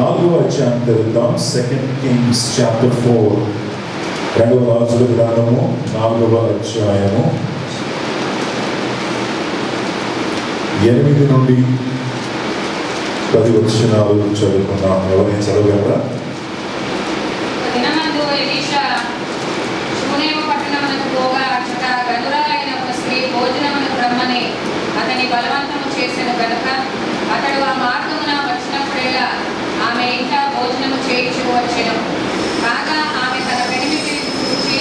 4వ అధ్యాయం తెరుద్దాం. 2 Kings chapter 4. 2వ రాజుల గ్రంథము 4వ అధ్యాయము 8 నుండి 10 వచనాలు చదువుకున్నాం. ఎవరైనా చదవగలరా? అతని బలవంతము చేసిన కనుక అతడు ఆ మార్గమున వచ్చినప్పుడేలా ఆమె ఇంకా భోజనము చేయించు వచ్చెను. కాగా ఆమె తన పెనిమిటి చూచి,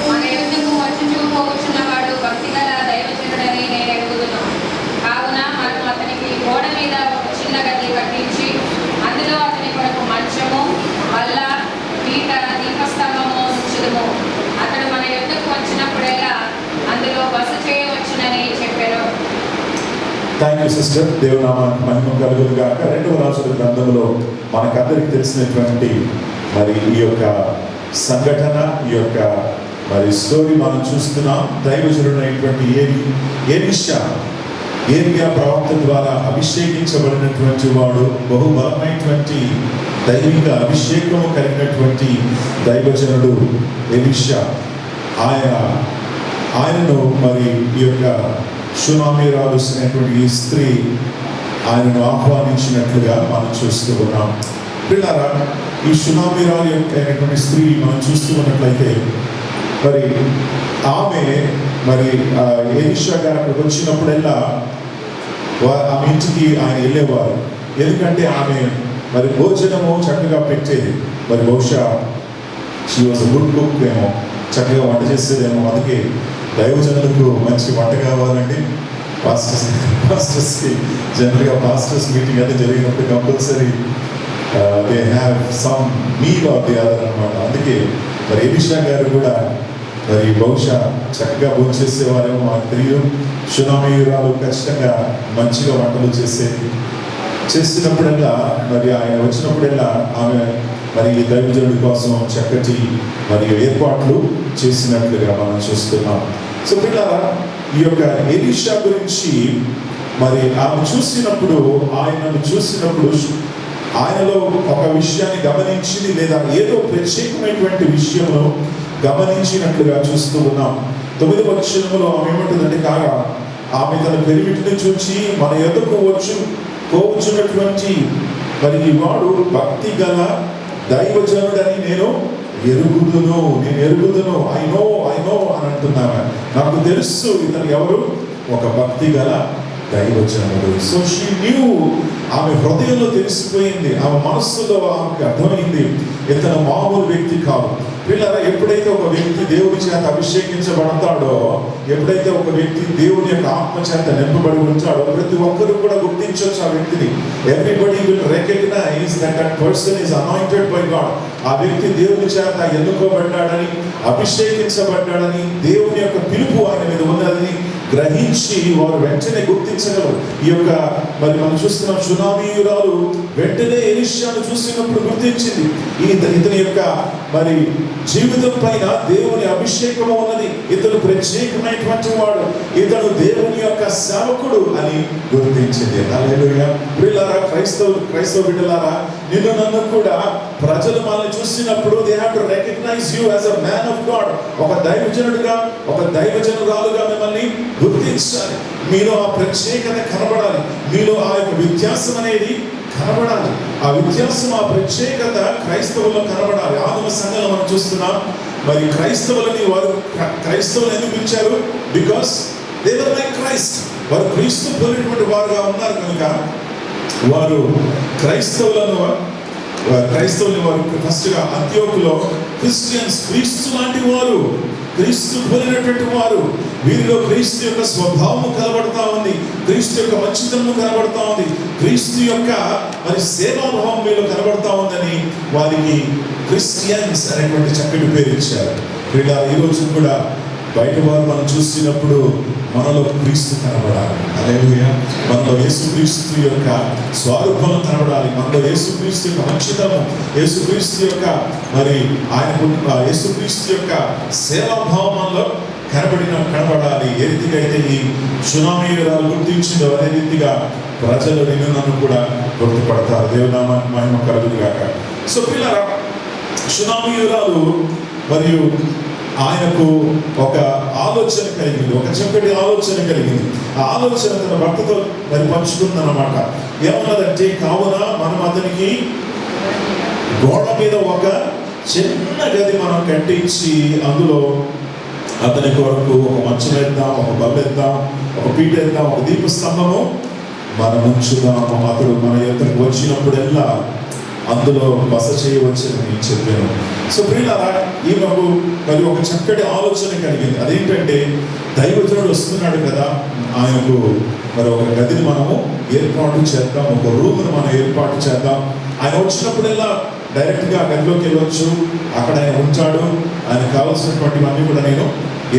మన యుద్ధము వచ్చుచుపోవచ్చున్నవాడు భక్తిగల దైవజనుడని నేను ఎరుగుదును. కావున మనము అతనికి గోడ మీద ఒక చిన్న గది కట్టించి అందులో అతని కొరకు మంచము, బల్ల, పీట, దీపస్తంభము ఉంచుదుము. అతడు మన యుద్ధకు వచ్చినప్పుడేలా అందులో బస చేయవచ్చునని చెప్పారు. Thank you sister. దేవునామానికి మహిమ కలుగును గాక. 2వ రాజుల గ్రంథంలో మనకందరికి తెలిసినటువంటి మరి ఈ యొక్క సంఘటన, ఈ యొక్క మరి స్టోరీ మనం చూస్తున్నాం. దైవజనుడైనటువంటి ఏలియా ప్రవక్త ద్వారా అభిషేకించబడినటువంటి వాడు, బహుబలమైనటువంటి దైవిక అభిషేకము కలిగినటువంటి దైవజనుడు ఎలీషా. ఆయనను మరి ఈ యొక్క షూనామీరాలు అనేటువంటి ఈ స్త్రీ ఆయనను ఆహ్వానించినట్లుగా మనం చూస్తూ ఉన్నాం. పిల్లరా, ఈ షూనామీరాలు అయినటువంటి స్త్రీ మనం చూస్తూ ఉన్నట్లయితే మరి ఆమె మరి ఎలీషా గారు అక్కడికి వచ్చినప్పుడల్లా ఆమె ఇంటికి ఆయన వెళ్ళేవారు. ఎందుకంటే ఆమె మరి భోజనము చక్కగా పెట్టేది. మరి బహుశా షీ వాజ్ గుడ్ కుక్ ఏమో, చక్కగా వంట చేసేదేమో. అందుకే దైవజనులకు మంచి వంట కావాలండి. పాస్టర్స్కి జనరల్గా పాస్టర్స్ మీటింగ్ అయితే జరిగినప్పుడు compulsory they have some meal of the other అనమాట. అందుకే మరి ఎలీషా గారు కూడా మరి బహుశా చక్కగా భోజనం చేసేవారేమో మాకు తెలియదు. షూనామీయురాలు ఖచ్చితంగా మంచిగా వంటలు చేసినప్పుడల్లా మరి ఆయన వచ్చినప్పుడల్లా ఆమె మరి ఈ దైవజనుడి కోసం చక్కటి మరి ఏర్పాట్లు చేసినట్లుగా మనం చూస్తున్నాం. సో పిల్లరా, ఈ యొక్క ఎలీషా గురించి మరి ఆమె చూసినప్పుడు, ఆయనను చూసినప్పుడు ఆయనలో ఒక విషయాన్ని గమనించింది, లేదా ఏదో ప్రత్యేకమైనటువంటి విషయంలో గమనించినట్లుగా చూస్తూ ఉన్నాం. 9వ వచనంలో ఆమె ఏమంటుందంటే, కాగా ఆమె తన పెనిమిటిని చూచి, మన ఎదుకు పోవచ్చున్నటువంటి మరి ఈ వాడు భక్తి గల దైవజనుడని నేను ఎరుగుదును. ఐ నో అని అంటున్నాను. నాకు తెలుసు ఇతను ఎవరు, ఒక భక్తి గల దైవజనుడు. సో షీ న్యూ, ఆమె హృదయంలో తెలిసిపోయింది, ఆమె మనస్సులో ఆమెకు అర్థమైంది ఇతను మామూలు వ్యక్తి కాదు. పిల్లరా, ఎప్పుడైతే ఒక వ్యక్తి దేవుని చేత అభిషేకించబడతాడో, ఎప్పుడైతే ఒక వ్యక్తి దేవుని యొక్క ఆత్మ చేత నింపబడి ఉంటాడో, ప్రతి ఒక్కరు కూడా గుర్తించవచ్చు ఆ వ్యక్తిని. Everybody will recognise that person is anointed by God. ఆ వ్యక్తి దేవుని చేత ఎన్నుకోబడ్డాడని, అభిషేకించబడ్డాడని, దేవుని యొక్క పిలుపు ఆయన మీద ఉన్నదని గ్రహించి వారు వెంటనే గుర్తించగలరు. ఈ యొక్క మరి మనం చూస్తున్నాం, షూనామీయురాలు వెంటనే ఎలీషాను చూసినప్పుడు గుర్తించింది, ఇతని యొక్క మరి జీవితం పైన దేవుని అభిషేకము ఉన్నది, ఇతను ప్రత్యేకమైనటువంటి వాడు, ఇతడు దేవుని యొక్క సేవకుడు అని గుర్తించింది. హల్లెలూయా. ప్రియులారా, క్రైస్తవ బిడ్డలారా, నిన్ను నన్ను కూడా ప్రజలు మనల్ని చూసినప్పుడు they have to recognise you as a man of God. ఒక దైవజనుడిగా, ఒక దైవజనురాలుగా మిమ్మల్ని గుర్తించాలి. మీలో ఆ ప్రత్యేకత కనబడాలి, మీలో ఆ యొక్క వ్యత్యాసం అనేది కనబడాలి. ఆ వ్యత్యాసం, ఆ ప్రత్యేకత క్రైస్తవుల్లో కనబడాలి. ఆదిమ సంఘంలో మనం చూస్తున్నాం, మరి క్రైస్తవులని వారు క్రైస్తవులు ఎందుకు పిలిచారు? Because they were like Christ. వారు క్రీస్తు పోలినటువంటి వారుగా ఉన్నారు కనుక వారు క్రైస్తవులను వారు ఫస్ట్గా అంత్యోకులో క్రిస్టియన్స్, క్రీస్తు లాంటి వారు, క్రీస్తు పోలినటువంటి వారు, వీరిలో క్రీస్తు యొక్క స్వభావము కనబడతా ఉంది, క్రీస్తు యొక్క మంచితనము కనబడతా ఉంది, క్రీస్తు యొక్క మరి సేవాభావం వీళ్ళు కనబడతా ఉందని వారికి క్రిస్టియన్స్ అనేటువంటి చక్కటి పేరు ఇచ్చారు. వీళ్ళ ఈరోజు కూడా బయట వారు మనం చూసినప్పుడు మనలో క్రీస్తు కనబడాలి. హల్లెలూయా. మనలో యేసుక్రీస్తు యొక్క స్వరూపం కనబడాలి, మనలో యేసుక్రీస్తు యొక్క మంచితనం, యేసుక్రీస్తు యొక్క మరి యేసుక్రీస్తు యొక్క సేవాభావంలో కనబడాలి. ఏ రీతిగా అయితే ఈ షూనామీయురాలు గుర్తించిందో అదే రీతిగా ప్రజలు నిన్ను నన్ను కూడా గుర్తుపడతారు. దేవునామానికి మహిమ కలుగును గాక. సో పిల్లరా, షునామీయురాలు మరియు ఆయనకు ఒక ఆలోచన కలిగింది, ఒక చక్కటి ఆలోచన కలిగింది. ఆ ఆలోచన తన భర్తతో మరి పంచుకుందన్నమాట. ఏమన్నదంటే, కావున మనం అతనికి గోడ మీద ఒక చిన్న గది మనం కట్టించి అందులో అతని కొరకు ఒక మంచం వేద్దాం, ఒక బల్ల వేద్దాం, ఒక పీట వేద్దాం, ఒక దీపస్తంభము మనం ఉంచుదాము. అతడు మన యొద్దకు వచ్చినప్పుడల్లా అందులో బస చేయవచ్చని చెప్పాను. సో ప్రియులారా, ఈమెకు మరి ఒక చక్కటి ఆలోచన కలిగింది. అదేంటంటే, దైవజనుడు వస్తున్నాడు కదా, ఆయనకు మరి ఒక గదిని మనము ఏర్పాటు చేద్దాం, ఒక రూమ్ను మనం ఏర్పాటు చేద్దాం. ఆయన వచ్చినప్పుడల్లా డైరెక్ట్గా గదిలోకి వెళ్ళవచ్చు, అక్కడ ఆయన ఉంటాడు, ఆయన కావాల్సినటువంటివన్నీ కూడా నేను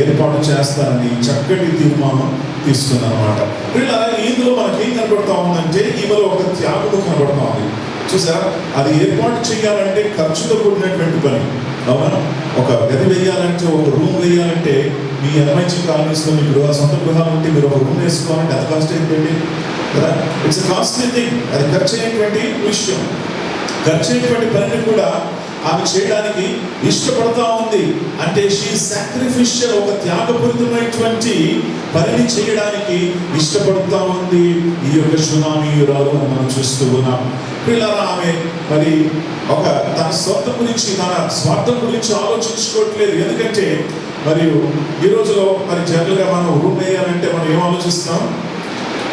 ఏర్పాటు చేస్తానని చక్కటి తీర్మానం తీసుకున్నాను అనమాట. ప్రియులారా, ఇందులో మనకేం కనబడతా ఉందంటే, ఈమెలో ఒక త్యాగం కనబడతా ఉంది. చూసారా, అది ఏర్పాటు చేయాలంటే ఖర్చుతో కూడినటువంటి పని. అవునా? ఒక గది వేయాలంటే, ఒక రూమ్ వేయాలంటే, మీ ఎన్ఐజీ కాలనీస్లో మీ సొంత గృహాలు ఉంటే మీరు ఒక రూమ్ వేసుకోవాలంటే అది కాస్ట్ ఏంటండి కదా. It's costly thing. అది ఖర్చు అయినటువంటి విషయం. ఖర్చు అయినటువంటి పనిని కూడా ఆమె చేయడానికి ఇష్టపడతా ఉంది. అంటే షీ సాక్రిఫిషియల్, ఒక త్యాగపూరితమైనటువంటి పనిని చేయడానికి ఇష్టపడుతూ ఉంది ఈ యొక్క షునామీయురాలు అని మనం చూస్తూ ఉన్నాం. పిల్లల ఆమె మరి ఒక తన స్వార్థం గురించి, తన స్వార్థం గురించి ఆలోచించుకోవట్లేదు. ఎందుకంటే మరియు ఈ రోజులో మరి జనరల్గా మనం రూమ్ వేయాలంటే మనం ఏం ఆలోచిస్తాం?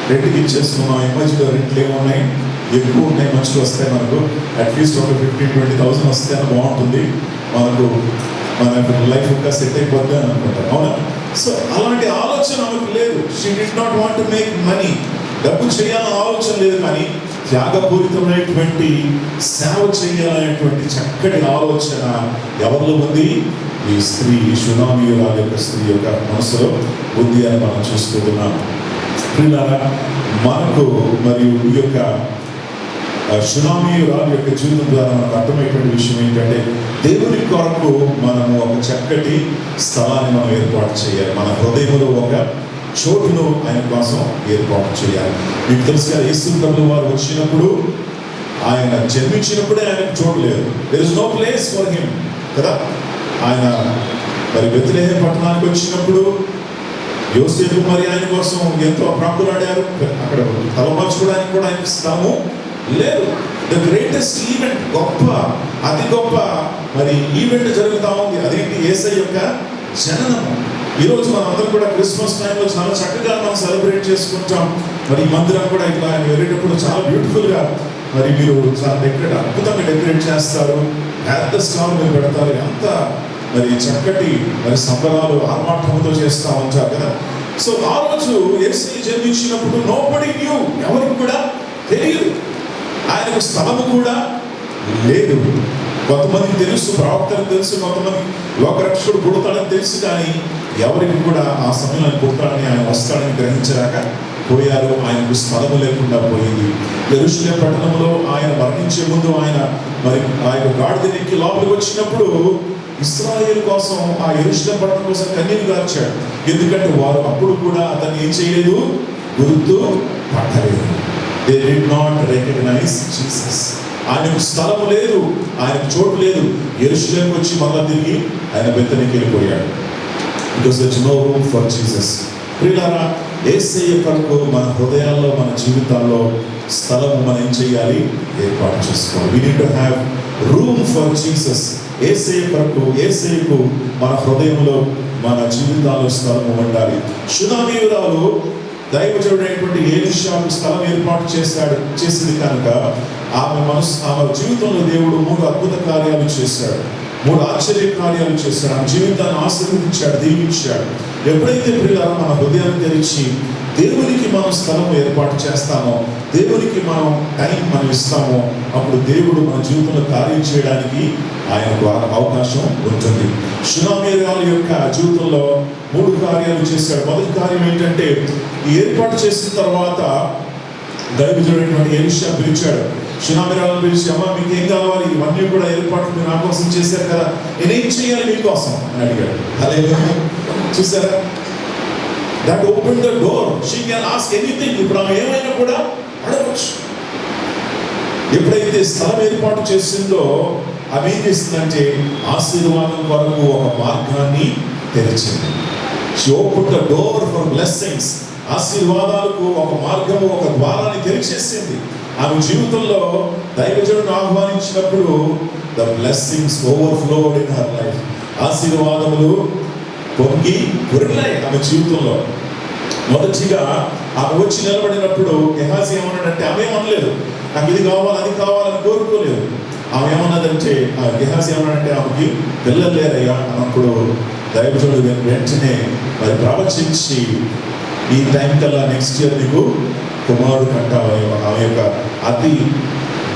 రెంట్కి ఇచ్చేస్తున్నాం. ఈ మధ్యలో రెంట్లు ఏమున్నాయి, ఎక్కువ ఉన్నాయి, మంచిగా వస్తాయి, మనకు అట్లీస్ట్ ఒక 15-20,000 వస్తే అని బాగుంటుంది, మనకు లైఫ్ ఇంకా సెట్ అయిపోద్ది అని అనుకుంటాం. అవునా? సో అలాంటి ఆలోచన ఆమెకు లేదు. She did not want to make money. డబ్బు చేయాలన్న ఆలోచన లేదు, కానీ త్యాగపూరితమైనటువంటి సేవ చేయాలనేటువంటి చక్కటి ఆలోచన ఎవరిలో ఉంది? ఈ స్త్రీ, షునామీయురాలు యొక్క స్త్రీ యొక్క మనసులో ఉంది అని మనం చూస్తున్నాం. ప్రియులారా, మనకు మరియు ఈ యొక్క షునామీయురాలు యొక్క జీవితం ద్వారా మనకు అర్థమయ్యేటువంటి విషయం ఏంటంటే, దేవుని కొరకు మనము ఒక చక్కటి స్థలాన్ని మనం ఏర్పాటు చేయాలి. మన హృదయంలో ఒక చోటును ఆయన కోసం ఏర్పాటు చేయాలి. మీకు తెలుసు కదా, యేసు ప్రభువు వారు వచ్చినప్పుడు, ఆయన జన్మించినప్పుడే ఆయనకు చోటు లేదు. There is no place for him కదా. ఆయన మరి బెత్లెహేం పట్టణానికి వచ్చినప్పుడు యోసేపు మరి ఆయన కోసం ఎంతో ప్రాకులాడారు. అక్కడ తలపరచుకోవడానికి కూడా ఆయనకు స్థలము లేదు. ద గ్రేటెస్ట్ ఈవెంట్, అతి గొప్ప మరి ఈవెంట్ జరుగుతూ ఉంది. అదేంటి? యేసయ్య యొక్క జననము. ఈరోజు మనం అందరం కూడా క్రిస్మస్ టైంలో చాలా చక్కగా మనం సెలబ్రేట్ చేసుకుంటాం. మరి ఈ మందిరం కూడా ఇట్లా ఆయన వెళ్ళేటప్పుడు చాలా బ్యూటిఫుల్గా మరి మీరు చాలా అద్భుతంగా డెకరేట్ చేస్తారు, పెద్ద స్టార్ మీరు పెడతారు, అంత మరి చక్కటి మరి సంబరాలు ఆర్మాటంతో చేస్తూ ఉంటారు కదా. సో ఆ రోజు యేసయ్య జన్మించినప్పుడు నోబడీ న్యూ, ఎవరికి కూడా తెలియదు, ఆయనకు స్థలము కూడా లేదు. కొంతమందికి తెలుసు, ప్రవక్తలకు తెలుసు, కొంతమంది లోకరక్షకుడు పుడతాడని తెలుసు, కానీ ఎవరికి కూడా ఆ సమయంలో ఆయన పుడతాడని, ఆయన వస్తాడని గ్రహించరాక పోయారు. ఆయనకు స్థలము లేకుండా పోయింది. యెరూషలేము పట్టణంలో ఆయన మరణించే ముందు ఆయన మరి ఆ యొక్క గాడిదెక్కి లోపలికి వచ్చినప్పుడు ఇశ్రాయేలు కోసం, ఆ యెరూషలేము పట్టణం కోసం కన్నీరు గార్చాడు. ఎందుకంటే వారు అప్పుడు కూడా అతన్ని ఏం చేయలేదు, గుర్తు పట్టలేదు. They did not recognize Jesus. ఆయనకు స్థలము లేదు, ఆయనకు చోటు లేదు. యెరూషలేముకి వచ్చి మళ్ళా తిరిగి ఆయన బెతనీకి వెళ్ళిపోయాడు. Because there is no room for Jesus. ప్రియులారా, యేసయ్య కొరకు మన హృదయాల్లో, మన జీవితాల్లో స్థలము మనం ఏం చేయాలి? ఏర్పాటు చేసుకోవాలి. We need to have room for Jesus. యేసయ్య కొరకు, యేసయ్యకు మన హృదయంలో, మన జీవితాల్లో స్థలము ఉండాలి. షునామీయురాలు దైవజనుడైనటువంటి ఎలీషాకు స్థలం ఏర్పాటు చేసింది కనుక ఆమె జీవితంలో దేవుడు 3 అద్భుత కార్యాలు చేశాడు, 3 ఆశ్చర్య కార్యాలు చేశాడు. ఆమె జీవితాన్ని ఆశీర్వదించాడు, దీవించాడు. ఎప్పుడైతే ప్రియులారా మన హృదయాన్ని తెరిచి దేవునికి మనం స్థలం ఏర్పాటు చేస్తామో, దేవునికి మనం టైం మనం ఇస్తామో, అప్పుడు దేవుడు మన జీవితంలో కార్యం చేయడానికి ఆయనకు అవకాశం ఉంటుంది. షునామీయురాలు యొక్క జీవితంలో 3 కార్యాలు చేశాడు. మొదటి కార్యం ఏంటంటే, ఏర్పాటు చేసిన తర్వాత దైవజనుడైనటువంటి ఎలీషా పిలిచాడు. షునామీయురాలను పిలిచి, అమ్మ మీకు ఏం కావాలి? ఇవన్నీ కూడా ఏర్పాట్లు మీరు నా కోసం చేశారు కదా, నేనేం చేయాలి మీకోసం అని అడిగాడు. హల్లెలూయా. చూసారా? That open the door. She can ask anything. ఇప్పుడు ఆమె ఏమైనా కూడా అడగవచ్చు. ఎప్పుడైతే స్థలం ఏర్పాటు చేసిందో అవి ఏం చేస్తుందంటే ఆశీర్వాదం కొరకు ఒక మార్గాన్ని తెరిచింది. She opened the door for blessings. ఆశీర్వాదాలకు ఒక మార్గము, ఒక ద్వారాన్ని తెరిచేసింది. ఆమె జీవితంలో దైవజనుడిని ఆహ్వానించినప్పుడు the blessings overflowed in her life. ఆశీర్వాదములు పొంగి పొరిలాయి ఆమె జీవితంలో. మొదటిగా ఆమె వచ్చి నిలబడినప్పుడు గెహాజీ ఏమన్నాడంటే, ఆమె ఏమనలేదు నాకు ఇది కావాలి అది కావాలని కోరుకోలేదు. ఆమె ఏమన్నదంటే, గెహాజీ ఏమన్నాడంటే ఆమెకి పిల్లలు లేరయ్యా అన్నప్పుడు దైవజనుడు వెంటనే మరి ప్రవచించి ఈ టైం కల్లా నెక్స్ట్ ఇయర్ నీకు కుమారుడు కంటావని ఆమె యొక్క అతి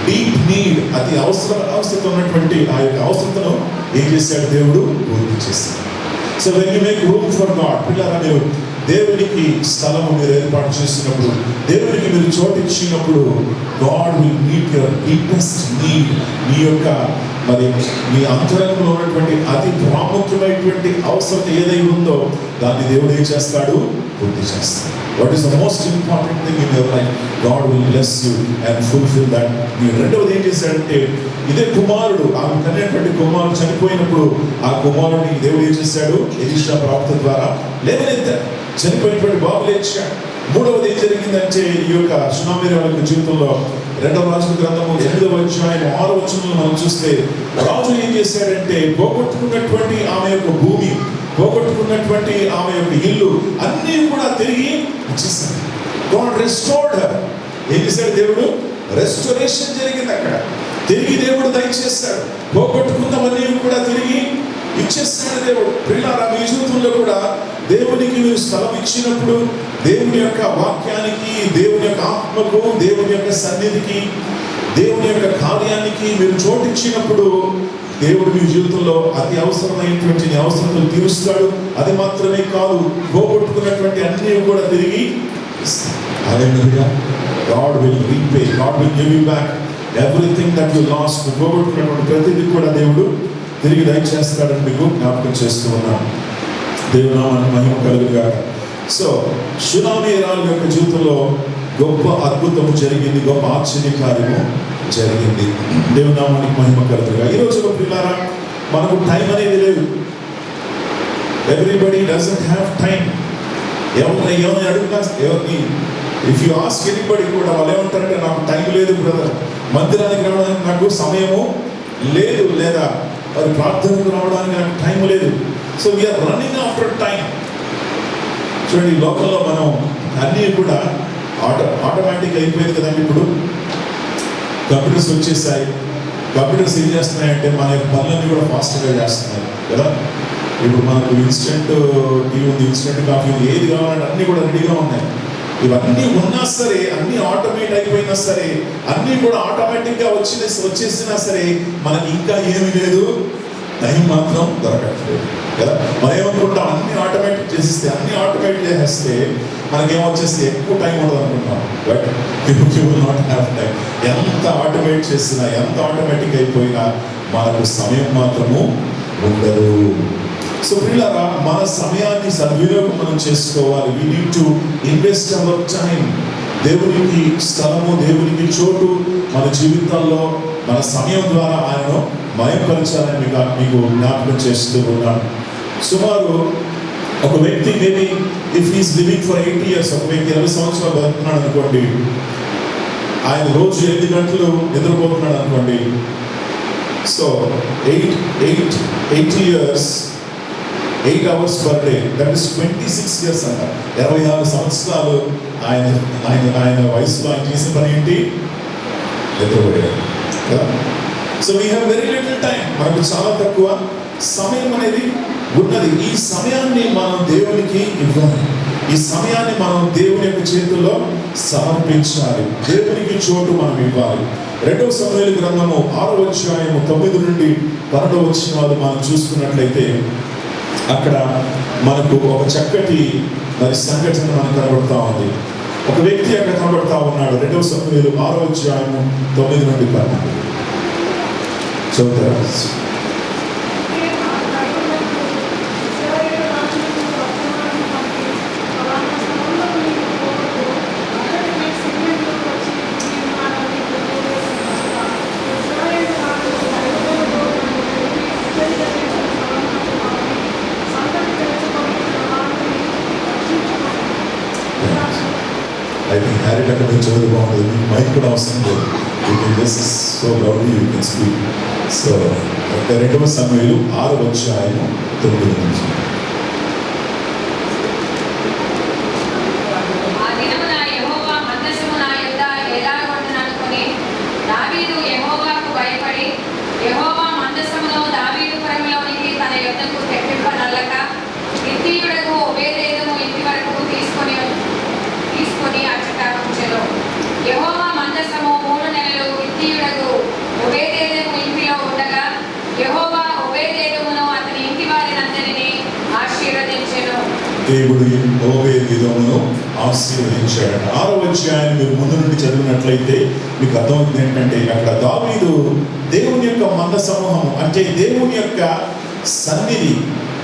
డీప్ నీడ్, అతి అవసరత ఉన్నటువంటి ఆ యొక్క అవసరతను ఏం చేశాడు దేవుడు పూర్తి చేశాడు. So when you make room for God, పిల్లరా మీరు దేవునికి స్థలము మీరు ఏర్పాటు చేసినప్పుడు, దేవునికి మీరు చోటు ఇచ్చినప్పుడు, God will meet your deepest need. మీ యొక్క మరి మీ అంతరంగంలో ఉన్నటువంటి అతి ప్రాముఖ్యమైనటువంటి అవసరం ఏదై ఉందో దాన్ని దేవుడు ఏం చేస్తాడు, పూర్తి చేస్తాడు. What is the most important thing in your life, God will bless you and fulfil that. రెండవది ఏం చేశాడంటే, ఇదే కుమారుడు, ఆమె కనేటువంటి కుమారుడు చనిపోయినప్పుడు ఆ కుమారుడిని దేవుడు ఏం చేశాడు, ఎలీషా ప్రవక్త ద్వారా లేవనెత్తాడు. చనిపోయినటువంటి బాబు లేచాడు. మూడవది ఏం జరిగిందంటే, ఈ యొక్క సునామీ వాళ్ళ జీవితంలో 2వ రాజుల గ్రంథము 8వ అధ్యాయం 6వ వచనంలో మనం చూస్తే, రాజు ఏం చేశాడంటే పోగొట్టుకున్నటువంటి ఆమె యొక్క భూమి, పోగొట్టుకున్నటువంటి ఆమె యొక్క ఇల్లు అన్నీ కూడా తిరిగి ఇచ్చేసాడు. God restored her. ఏం చేశాడు దేవుడు, రెస్టోరేషన్ జరిగింది అక్కడ. తిరిగి దేవుడు దయచేస్తాడు. పోగొట్టుకున్నవన్నీ కూడా తిరిగి ఇచ్చేస్తాడు దేవుడు. ప్రియులారా, మీ జీవితంలో కూడా దేవునికి మీరు స్థలం ఇచ్చినప్పుడు, దేవుని యొక్క వాక్యానికి, దేవుని యొక్క ఆత్మకు, దేవుని యొక్క సన్నిధికి, దేవుని యొక్క కార్యానికి మీరు చోటు ఇచ్చినప్పుడు దేవుడు మీ జీవితంలో అతి అవసరమైనటువంటి అవసరతలు తీరుస్తాడు. అది మాత్రమే కాదు, పోగొట్టుకున్నటువంటి అన్నీ కూడా తిరిగి hallelujah. God will repay, God will give you back everything that you lost. పోగొట్టుకున్నటువంటి ప్రతిదీ కూడా దేవుడు తిరిగి దయచేస్తాడని మీకు జ్ఞాపకం చేస్తూ ఉన్నాను. దేవుని నామానికి మహిమ కలుగుగాక. సో సునామీ రాజు యొక్క జీవితంలో గొప్ప అద్భుతము జరిగింది, గొప్ప ఆశ్చర్య కార్యము జరిగింది. దేవుని నామానికి మహిమ కలుగుగాక. ఈ రోజు పిల్లారా, మనకు టైం అనేది లేదు. Everybody doesn't have time. ఎవరిని అడుగుతా, ఎవరిని ఇఫ్ యు ఆస్క్ ఎనీబడి కూడా వాళ్ళు ఏమంటారంటే, నాకు టైం లేదు బ్రదర్, మందిరానికి రావడానికి నాకు సమయము లేదు, లేదా మరి ప్రార్థనకు రావడానికి నాకు టైం లేదు. So we are running after time. చూడండి, ఈ లోకంలో మనం అన్నీ కూడా ఆటోమేటిక్ అయిపోయింది కదండి. ఇప్పుడు కంప్యూటర్స్ వచ్చేసాయి. కంప్యూటర్స్ ఏం చేస్తున్నాయంటే మన యొక్క పనులన్నీ కూడా ఫాస్ట్గా చేస్తున్నాయి కదా. ఇప్పుడు మనకు ఇన్స్టెంట్ టీ ఉంది, ఇన్స్టెంట్ కాఫీ ఉంది, ఏది కావాలంటే అన్నీ కూడా రెడీగా ఉన్నాయి. ఇవన్నీ ఉన్నా సరే, అన్నీ ఆటోమేట్ అయిపోయినా సరే, అన్నీ కూడా ఆటోమేటిక్గా వచ్చేసినా సరే, మనకి ఇంకా ఏమీ లేదు, టైం మాత్రం దొరకట్లేదు కదా. మనం ఏమనుకుంటాం, అన్ని ఆటోమేటిక్ చేసేస్తే, అన్ని ఆటోమేట్ చేసేస్తే మనకేమొచ్చేస్తే ఎక్కువ టైం ఉండదు అనుకుంటాం. But you will not have time. ఎంత ఆటోమేట్ చేసినా, ఎంత ఆటోమేటిక్ అయిపోయినా మనకు సమయం మాత్రము ఉండదు. సో పిల్లరా, మన సమయాన్ని సద్వినియోగం మనం చేసుకోవాలి. We need to invest hour time. దేవునికి స్థలము, దేవునికి చోటు మన జీవితాల్లో మన సమయం ద్వారా ఆయనను మయంపరచాలని మీకు జ్ఞాపకం చేస్తూ ఉన్నాను. సుమారు ఒక వ్యక్తి maybe if is living for 80 years, ఒక వ్యక్తి 20 సంవత్సరాలు బతుకున్నాడు అనుకోండి, ఆయన రోజు 8 గంటలు నిద్రపోతున్నాడు అనుకోండి. So 80 years 8 hours per day, that is 26 years అంట. 26 సంవత్సరాలు ఆయన వయసులో ఆయన చేసిన పని ఏంటి, నిద్రపోయాడు కదా. So we have very little time. మనకు చాలా తక్కువ సమయం అనేది ఉన్నది. ఈ సమయాన్ని మనం దేవునికి ఇవ్వాలి. ఈ సమయాన్ని మనం దేవుని యొక్క చేతుల్లో సమర్పించాలి. దేవునికి చోటు మనం ఇవ్వాలి. 2వ సమూయేలు గ్రంథము 6వ అధ్యాయము 9 నుండి 12వ వచనాలు మనం చూసుకున్నట్లయితే, అక్కడ మనకు ఒక చక్కటి మరి సంఘటన మనకు కనబడతా ఉంది. ఒక వ్యక్తి అక్కడ కనబడతా ఉన్నాడు. 2వ సమూయేలు 6వ అధ్యాయము 9 నుండి 12 చదువుతారా? మైక్ అక్కడ చదువు బాగుంటుంది, మీకు మైక్ కూడా అవసరం లేదు. You can just so loudly you can speak. So 2 సమూయేలు 6:9. ఆ దినమున యెహోవా మందసము నా యొద్ద ఎలాగొండుననుకొని దావీదు యెహోవాకు భయపడి యెహోవా మందసమును దావీదు పురములోనికి తన యొద్దకు తెప్పింపనల్లక హిత్తీయుడకు ఓబేదెదోము ఇంటి వరకు తీసుకొని అచ్చట ఉంచెను. యెహోవా మందసము 3 నెలలు హిత్తీయుడకు ఓబేదెదోము ఇంటిలో ఉండగా యెహోవా ఓబేదెదోమును అతని ఇంటి వారినందరినీ ఆశీర్వదించెను. దేవుడు ఓబేదెదోమును ఆశీర్వదించాడు. 6వ అధ్యాయాన్ని మీరు ముందు నుండి చదివినట్లయితే మీకు అర్థమవుతుంది ఏంటంటే, అక్కడ దావీదు దేవుని యొక్క మంద సమూహం అంటే దేవుని యొక్క సన్నిధి,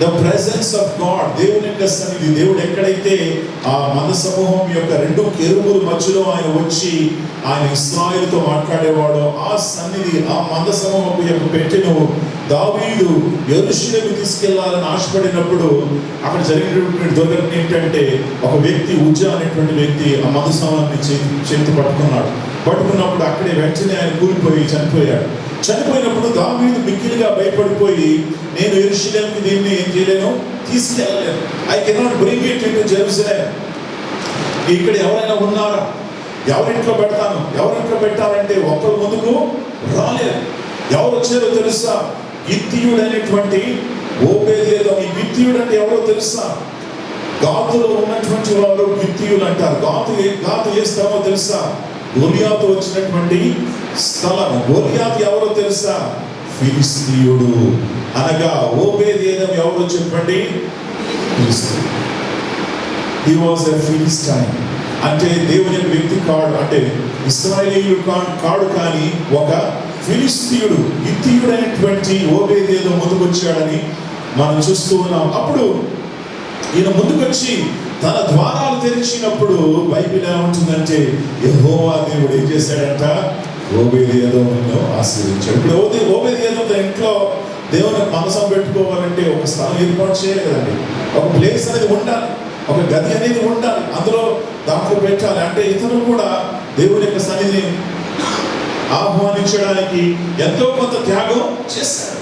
ద ప్రెసెన్స్ ఆఫ్ గాడ్, దేవుని యొక్క సన్నిధి, దేవుడు ఎక్కడైతే ఆ మంద సమూహం యొక్క 2 కెరూబుల మధ్యలో ఆయన వచ్చి ఆయన ఇశ్రాయేలుతో మాట్లాడేవాడో ఆ సన్నిధి, ఆ మంద సమూహం యొక్క పెట్టెను దావీదు యెరూషలేముకు తీసుకెళ్లాలని ఆశపడినప్పుడు అక్కడ జరిగినటువంటి దుర్ఘటన ఏంటంటే, ఒక వ్యక్తి ఉజ్జా అనేటువంటి వ్యక్తి ఆ మంద సమూహాన్ని చేతి పట్టుకున్నప్పుడు అక్కడే వెంటనే ఆయన కూలిపోయి చనిపోయాడు. చనిపోయినప్పుడు దావీదు మిక్కిలిగా భయపడిపోయి, నేను యెరూషలేముకి దీన్ని ఏం చేయలేను, తీసుకెళ్ళలేను, I cannot bring it into Jerusalem. ఇక్కడ ఎవరైనా ఉన్నారా, ఎవరింట్లో పెడతాను, ఎవరింట్లో పెట్టాలంటే ఒక్కరు ముందుకు రాలేరు. ఎవరు వచ్చారో తెలుసా? గిత్తీయుడు అనేటువంటి ఓబేదెదోము. ఈ గిత్తీయుడు అంటే ఎవరో తెలుసా? గాతులో ఉన్నటువంటి వారు గిత్తీయులు అంటారు. గాతు ఏ స్థలమో తెలుసా? గోలియాతు వచ్చినటువంటి స్థలం. గోలియాతు ఎవరో తెలుసా? ఫిలిస్తీయుడు. అనగా ఓబేదెదోము ఎవరో చెప్పండి? ఫిలిస్తీయుడు. He was a Philistine. అంటే దేవుని యొక్క వ్యక్తి కాడు, అంటే ఇశ్రాయేలీయుడు కాడు, కానీ ఒక ఫిలిస్తీయుడు, గిత్తీయుడైనటువంటి ఓబేదెదోము ముందుకొచ్చాడని మనం చూస్తూ ఉన్నాం. అప్పుడు ఈయన ముందుకొచ్చి తన ద్వారాలు తెరిచినప్పుడు బైబిల్ ఎలా ఉంటుందంటే, యెహోవా దేవుడు ఏం చేశాడంట? ఓబేదెదోమును ఆశీర్వదించాడు. ఇప్పుడు ఓబేదెదోము ఇంట్లో దేవుని మనసం పెట్టుకోవాలంటే ఒక స్థలం ఏర్పాటు చేయాలి కదండి, ఒక ప్లేస్ అనేది ఉండాలి, ఒక గది అనేది ఉండాలి, అందులో దాంట్లో పెట్టాలి. అంటే ఇతను కూడా దేవుని యొక్క సన్నిధిని ఆహ్వానించడానికి ఎంతో కొంత త్యాగం చేశాడు.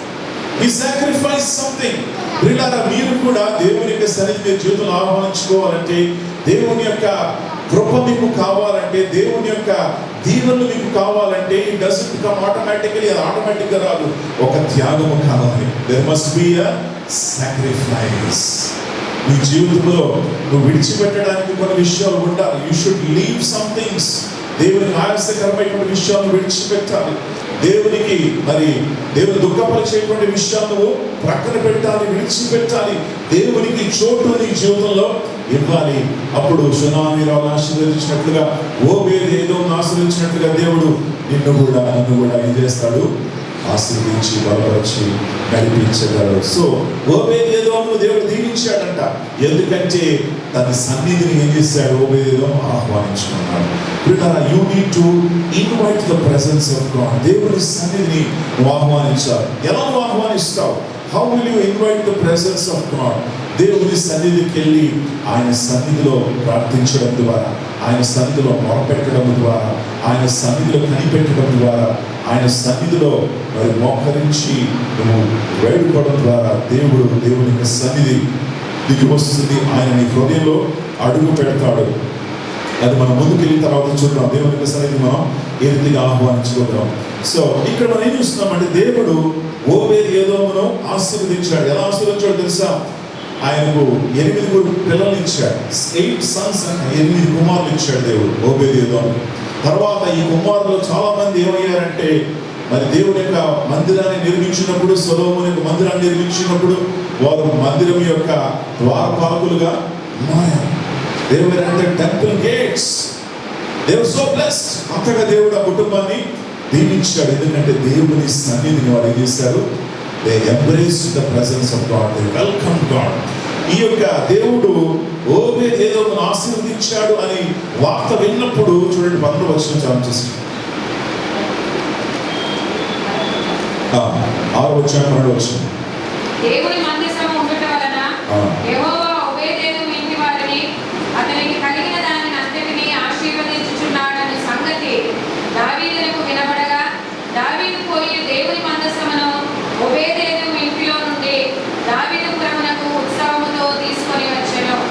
He sacrificed something. ప్రియులారా, మీరు కూడా దేవుని యొక్క సన్నిధి మీ జీవితంలో ఆహ్వానించుకోవాలంటే, దేవుని యొక్క కృప మీకు కావాలంటే, దేవుని యొక్క దీవెనలు మీకు కావాలంటే, it doesn't come automatically, అది ఆటోమేటిక్గా రాదు. ఒక త్యాగము కావాలి. There must be a sacrifice. నీ జీవితంలో నువ్వు విడిచిపెట్టడానికి కొన్ని విషయాలు ఉండాలి. You should leave some things. దేవునికి ఆయాసకరమైనటువంటి విషయాలను విడిచిపెట్టాలి. దేవునికి దేవుని దుఃఖపరిచేటువంటి విషయాలను ప్రక్కన పెట్టాలి, విడిచిపెట్టాలి. దేవునికి చోటు నీ జీవితంలో ఇవ్వాలి. అప్పుడు సునామీరావు ఆశీర్వదించినట్లుగా, ఓబేదెదోమును ఆశీర్వదించినట్లుగా దేవుడు నన్ను కూడా ఏం చేస్తాడు? ఆశీర్వదించి బలపరిచి నడిపించగలడు. సో ఓబేదెదోమును దేవుడు దీవించాడంట. ఎందుకంటే తన సన్నిధిని ఏం చేశాడు? ఓబేదెదోము ఆహ్వానించుకున్నాడు. You need to invite the presence of God. దేవుని సన్నిధిని నువ్వు ఆహ్వానించాలి. ఎలా నువ్వు ఆహ్వానిస్తావు? How will you invite the presence of God? దేవుని సన్నిధికి వెళ్ళి ఆయన సన్నిధిలో ప్రార్థించడం ద్వారా, ఆయన సన్నిధిలో మొరపెట్టడం ద్వారా, ఆయన సన్నిధిలో కనిపెట్టడం ద్వారా, ఆయన సన్నిధిలో మోకరించి నువ్వు వేడుకోవడం ద్వారా దేవుని యొక్క సన్నిధి దిగి వస్తుంది. ఆయన నీ హృదయంలో అడుగు పెడతాడు. అది మనం ముందుకు వెళ్ళిన తర్వాత చూద్దాం దేవుని యొక్క సన్నిధి మనం ఏ రీతిగా ఆహ్వానించుకుందాం. సో ఇక్కడ మనం ఏం చూస్తున్నామంటే, దేవుడు ఓబేదెదోమును ఆశీర్వదించాడు. ఎలా ఆశీర్వదించాడు తెలుసా? ఆయనకు 8 పిల్లలు ఇచ్చాడు. 8 sons అంటే 8 కుమారులు ఇచ్చాడు దేవుడు ఓబేదెదోము. తర్వాత ఈ కుమారులు చాలా మంది ఏమయ్యారంటే, దేవుని యొక్క మందిరాన్ని నిర్మించినప్పుడు, సొలొమోను యొక్క మందిరాన్ని నిర్మించినప్పుడు వారు మందిరం యొక్క ద్వారపాలకులుగా మారారు. They were at the temple gates. They were so blessed. అంతగా దేవుడు ఆ కుటుంబాన్ని దీవించాడు. ఎందుకంటే దేవుని సన్నిధిని వారు ఏం చేశారు? They embraced the presence of God. They welcomed God. ఈ యొక్క దేవుడు ఓబేదెదోమును ఆశీర్వదించాడు అని వార్త విన్నప్పుడు చూడండి 12వ వచనం చదివేస్తాం. 6వ వచనం 12వ వచనం. దేవుని మందసము ఉండుట వలన యెహోవా ఓబేదెదోము ఇంటి వారిని అతనికి కలిగిన దానిని అంతటినీ ఆశీర్వదించుచున్నాడు.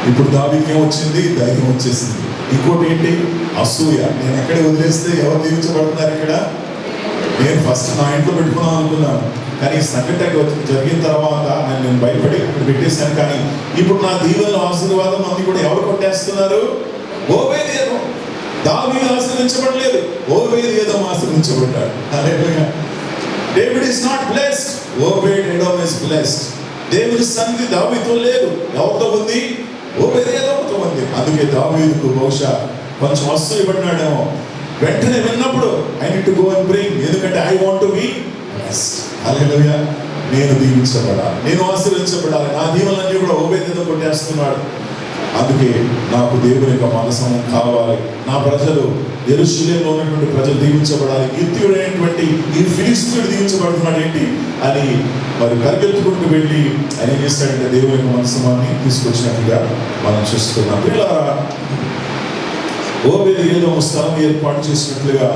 ఇప్పుడు దావీదుకి ఏమొచ్చింది? ధైర్యం వచ్చేసింది. ఇంకోటి ఏంటి? అసూయ. నేను ఎక్కడ వదిలేస్తే ఎవరు దీవించబడుతున్నారు ఇక్కడ? నేను ఫస్ట్ నా ఇంట్లో పెట్టుకున్నాను అనుకున్నాను, కానీ ఈ సంఘటన జరిగిన తర్వాత నేను భయపడి అక్కడ పెట్టేశాను. కానీ ఇప్పుడు నా దీవెనలు ఆశీర్వాదం అన్ని కూడా ఎవరు కొట్టేస్తున్నారు? ఓబేదెదోము. దావీదు ఆశీర్వదించబడలేదు, ఓబేదెదోము ఆశీర్వదించబడ్డాడు. Hallelujah. David is not blessed, ఓబేదెదోము ఇస్ బ్లెస్డ్. దేవుని సన్నిధి దావీదుతో లేదు, ఎవరితో ఉంది? ఓబేదెదోముతో ఉంది. అందుకే దావీదుకు బహుశా కొంచెం అసూయ పడినాడేమో. వెంటనే విన్నప్పుడు I need to go and bring, ఎందుకంటే I want to be blessed. Hallelujah. నేను దీవించబడాలి, నేను ఆశీర్వదించబడాలి. నా దీవెనలన్నీ కూడా ఓబేదెదోము కొట్టేస్తున్నాడు. అందుకే నాకు దేవుని యొక్క మనసం కావాలి. నా ప్రజలు, యెరూషలేములో ఉన్నటువంటి ప్రజలు దీవించబడాలి. గిత్తీయుడైనటువంటి ఈ ఫిలిష్తీయుడు దీవించబడుతున్నాడు ఏంటి అని మరి పరిగెత్తుకుంటూ వెళ్ళి ఆయన ఏం చేస్తాడంటే దేవుని యొక్క మనసమాన్ని తీసుకొచ్చినట్టుగా మనం చూస్తున్నాం. ఇలా ఓబేదెదోము స్థలం ఏర్పాటు చేసినట్లుగా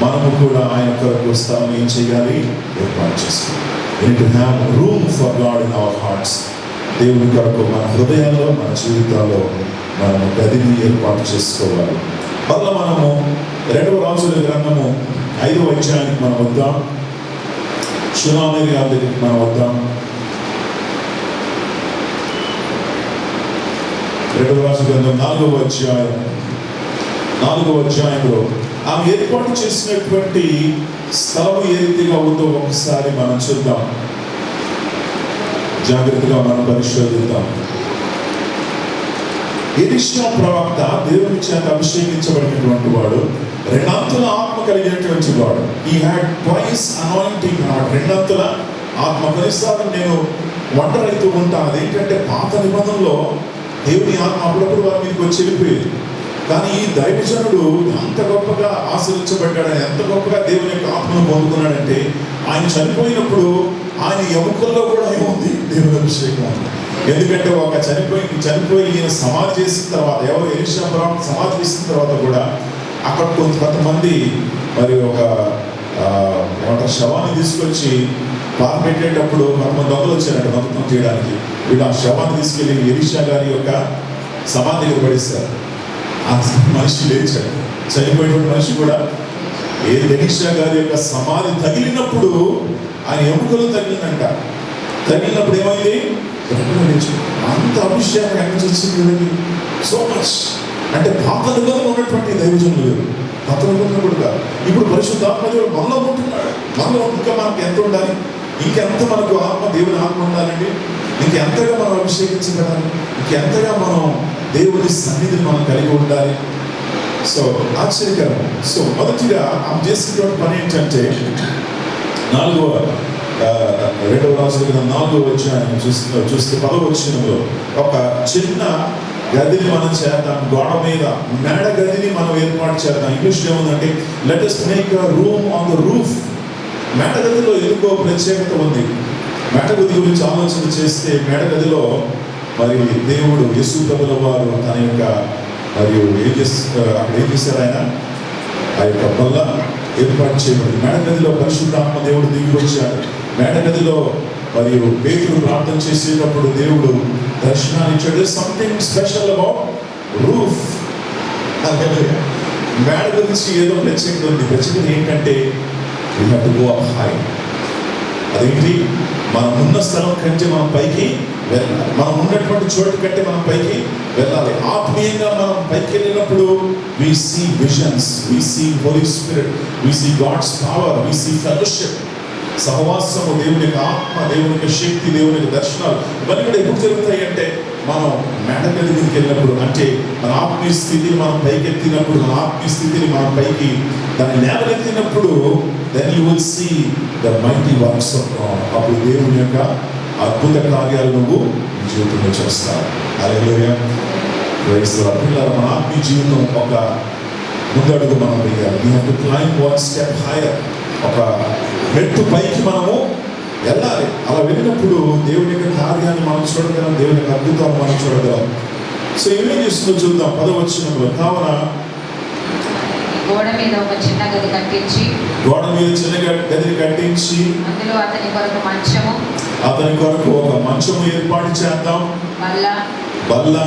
మనము కూడా ఆయన కొరకు స్థలం ఏం చేయాలి? ఏర్పాటు చేసుకోవాలి. We need to have room for God in our hearts. దేవుని కొరకు మన హృదయాల్లో, మన జీవితాల్లో మనము గదిని ఏర్పాటు చేసుకోవాలి. మళ్ళీ మనము 2వ రాజుల గ్రంథము 5వ అధ్యాయానికి మనం వద్దాం. షూనేమీ గారి దగ్గరికి మనం వద్దాం. 2వ రాజుల గ్రంథం 4వ అధ్యాయంలో ఆమె ఏర్పాటు చేసినటువంటి స్థలం ఏ రీతిగా ఉందో ఒకసారి మనం చూద్దాం. జాగ్రత్తగా మనం పరిశోధిద్దాం. ఎలీషా ప్రవక్త దేవుని చేత అభిషేకించబడినటువంటి వాడు, రెండంతుల ఆత్మ కలిగినటువంటి వాడు. He had twice anointing అన్నమాట. రెండంతుల ఆత్మ. కొన్నిసార్లు నేను వండర్ అవుతూ ఉంటాను, అదేంటంటే పాత నిబంధనలో దేవుని ఆత్మ అప్పుడప్పుడు వారి మీదకి వచ్చి వెళ్ళిపోయేది. కానీ ఈ దైవజనుడు ఎంత గొప్పగా ఆశీర్వదించబడ్డాడు, ఎంత గొప్పగా దేవుని యొక్క ఆత్మను పొందుకున్నాడంటే ఆయన చనిపోయినప్పుడు ఆయన ఎముకల్లో కూడా ఏముంది? దేవుని అభిషేకం. ఎందుకంటే ఒక చనిపోయి ఈయన సమాధి చేసిన తర్వాత, ఎవరు ఎలీషా ప్రవక్త సమాధి చేసిన తర్వాత కూడా అక్కడ కొంతమంది మరి ఒక శవాన్ని తీసుకొచ్చి పారపెట్టేటప్పుడు కొంతమంది దొంగలు వచ్చారంట దొంగతనం చేయడానికి. వీళ్ళు ఆ శవాన్ని తీసుకెళ్ళి ఎలీషా గారి యొక్క సమాధి దగ్గర పడేశారు. ఆ మనిషి లేచాడు. చనిపోయినటువంటి మనిషి కూడా ఎలీషా గారి యొక్క సమాధి తగిలినప్పుడు ఆయన ఎముకలు తగిలిందంట. తగిలినప్పుడు ఏమైంది? అంత అభిషేకం ఎక్కడి నుంచి వచ్చింది? So much. అంటే పాత నిబంధనలు ఉన్నటువంటి దైవజనులు లేరు, పాత నిబంధనలు కూడా కాదు. ఇప్పుడు పరిశుద్ధాత్మ దేవుడు మనలో ఉంటున్నాడు. మనలో ఇంకా మనకు ఎంత ఉండాలి? ఇంకెంత మనకు దేవుని ఆత్మ ఉండాలండి? ఇంకెంతగా మనం అభిషేకించబడాలి? ఇంకెంతగా మనం దేవుని సన్నిధిని మనం కలిగి ఉండాలి? సో ఆశ్చర్యకరం. సో మొదటిగా ఆమె చేసినటువంటి పని ఏంటంటే 2వ రాజుల గ్రంథం 4వ అధ్యాయం చూస్తే 10వ వచనంలో ఒక చిన్న గదిని మనం చేద్దాం. గోడ మీద మేడ గదిని మనం ఏర్పాటు చేద్దాం. ఇంగ్లీష్లో ఏముందంటే let us make a room on the roof. మేడ గదిలో ఎందుకో ప్రత్యేకత ఉంది. మేడ గది గురించి ఆలోచన చేస్తే మేడ గదిలో మరి దేవుడు యేసు ప్రభుల వారు తన యొక్క మరియు అక్కడ ఏం చేశారు? ఆయన ఆ యొక్క బల్ల ఏర్పాటు చేయబడింది. మేడ గదిలో పరిశుద్ధాత్మ దేవుడు దిగి వచ్చాడు. మేడ గదిలో మరియు పేతురు ప్రార్థన చేసేటప్పుడు దేవుడు దర్శనాన్ని ఇచ్చాడు. Something special about roof. మేడ గురించి ఏదో ప్రత్యేకత ఉంది. ప్రత్యేకత ఏంటంటే we have to go up high. అదేంటి? మనం ఉన్న స్థలం కంటే మనం పైకి వెళ్ళాలి. మనం ఉన్నటువంటి చోటు కంటే మనం పైకి వెళ్ళాలి. ఆత్మీయంగా మనం పైకి వెళ్ళినప్పుడు we see visions, we see Holy Spirit, we see God's power, we see fellowship. సహవాసము, దేవుని యొక్క ఆత్మ, దేవుని యొక్క శక్తి, దేవుని యొక్క దర్శనాలు ఇవన్నీ కూడా ఎప్పుడు జరుగుతాయి అంటే మనం మేడ గది మీదకి వెళ్ళినప్పుడు, అంటే మన ఆత్మీయ స్థితిని మనం పైకెత్తినప్పుడు, మన ఆత్మీయ స్థితిని మనం పైకి దాన్ని లేవనెత్తినప్పుడు then you will see the mighty works of God. అప్పుడు దేవుని యొక్క అద్భుత కార్యాలు నువ్వు నీ జీవితంలో చేస్తావు. హల్లెలూయా. Praise the Lord. మన ఆత్మీయ జీవితం ఒక ముందడుగు మనం వేయాలి. We have to climb one step higher. ఒక మెట్టు పైకి మనము వెళ్ళాలి. అలా వెళ్ళినప్పుడు దేవుని యొక్క కార్యాన్ని మనం చూడగలం, దేవుని యొక్క అద్భుతాలు మనం చూడగలం. సో ఏమేం చేస్తుందో చూద్దాం. 10వ వచనంలో కావున గోడ మీద ఒక చిన్న గది కట్టించి గదిని కట్టించి అందులో అతని కొరకు ఒక మంచము ఏర్పాటు చేద్దాం. బల్ల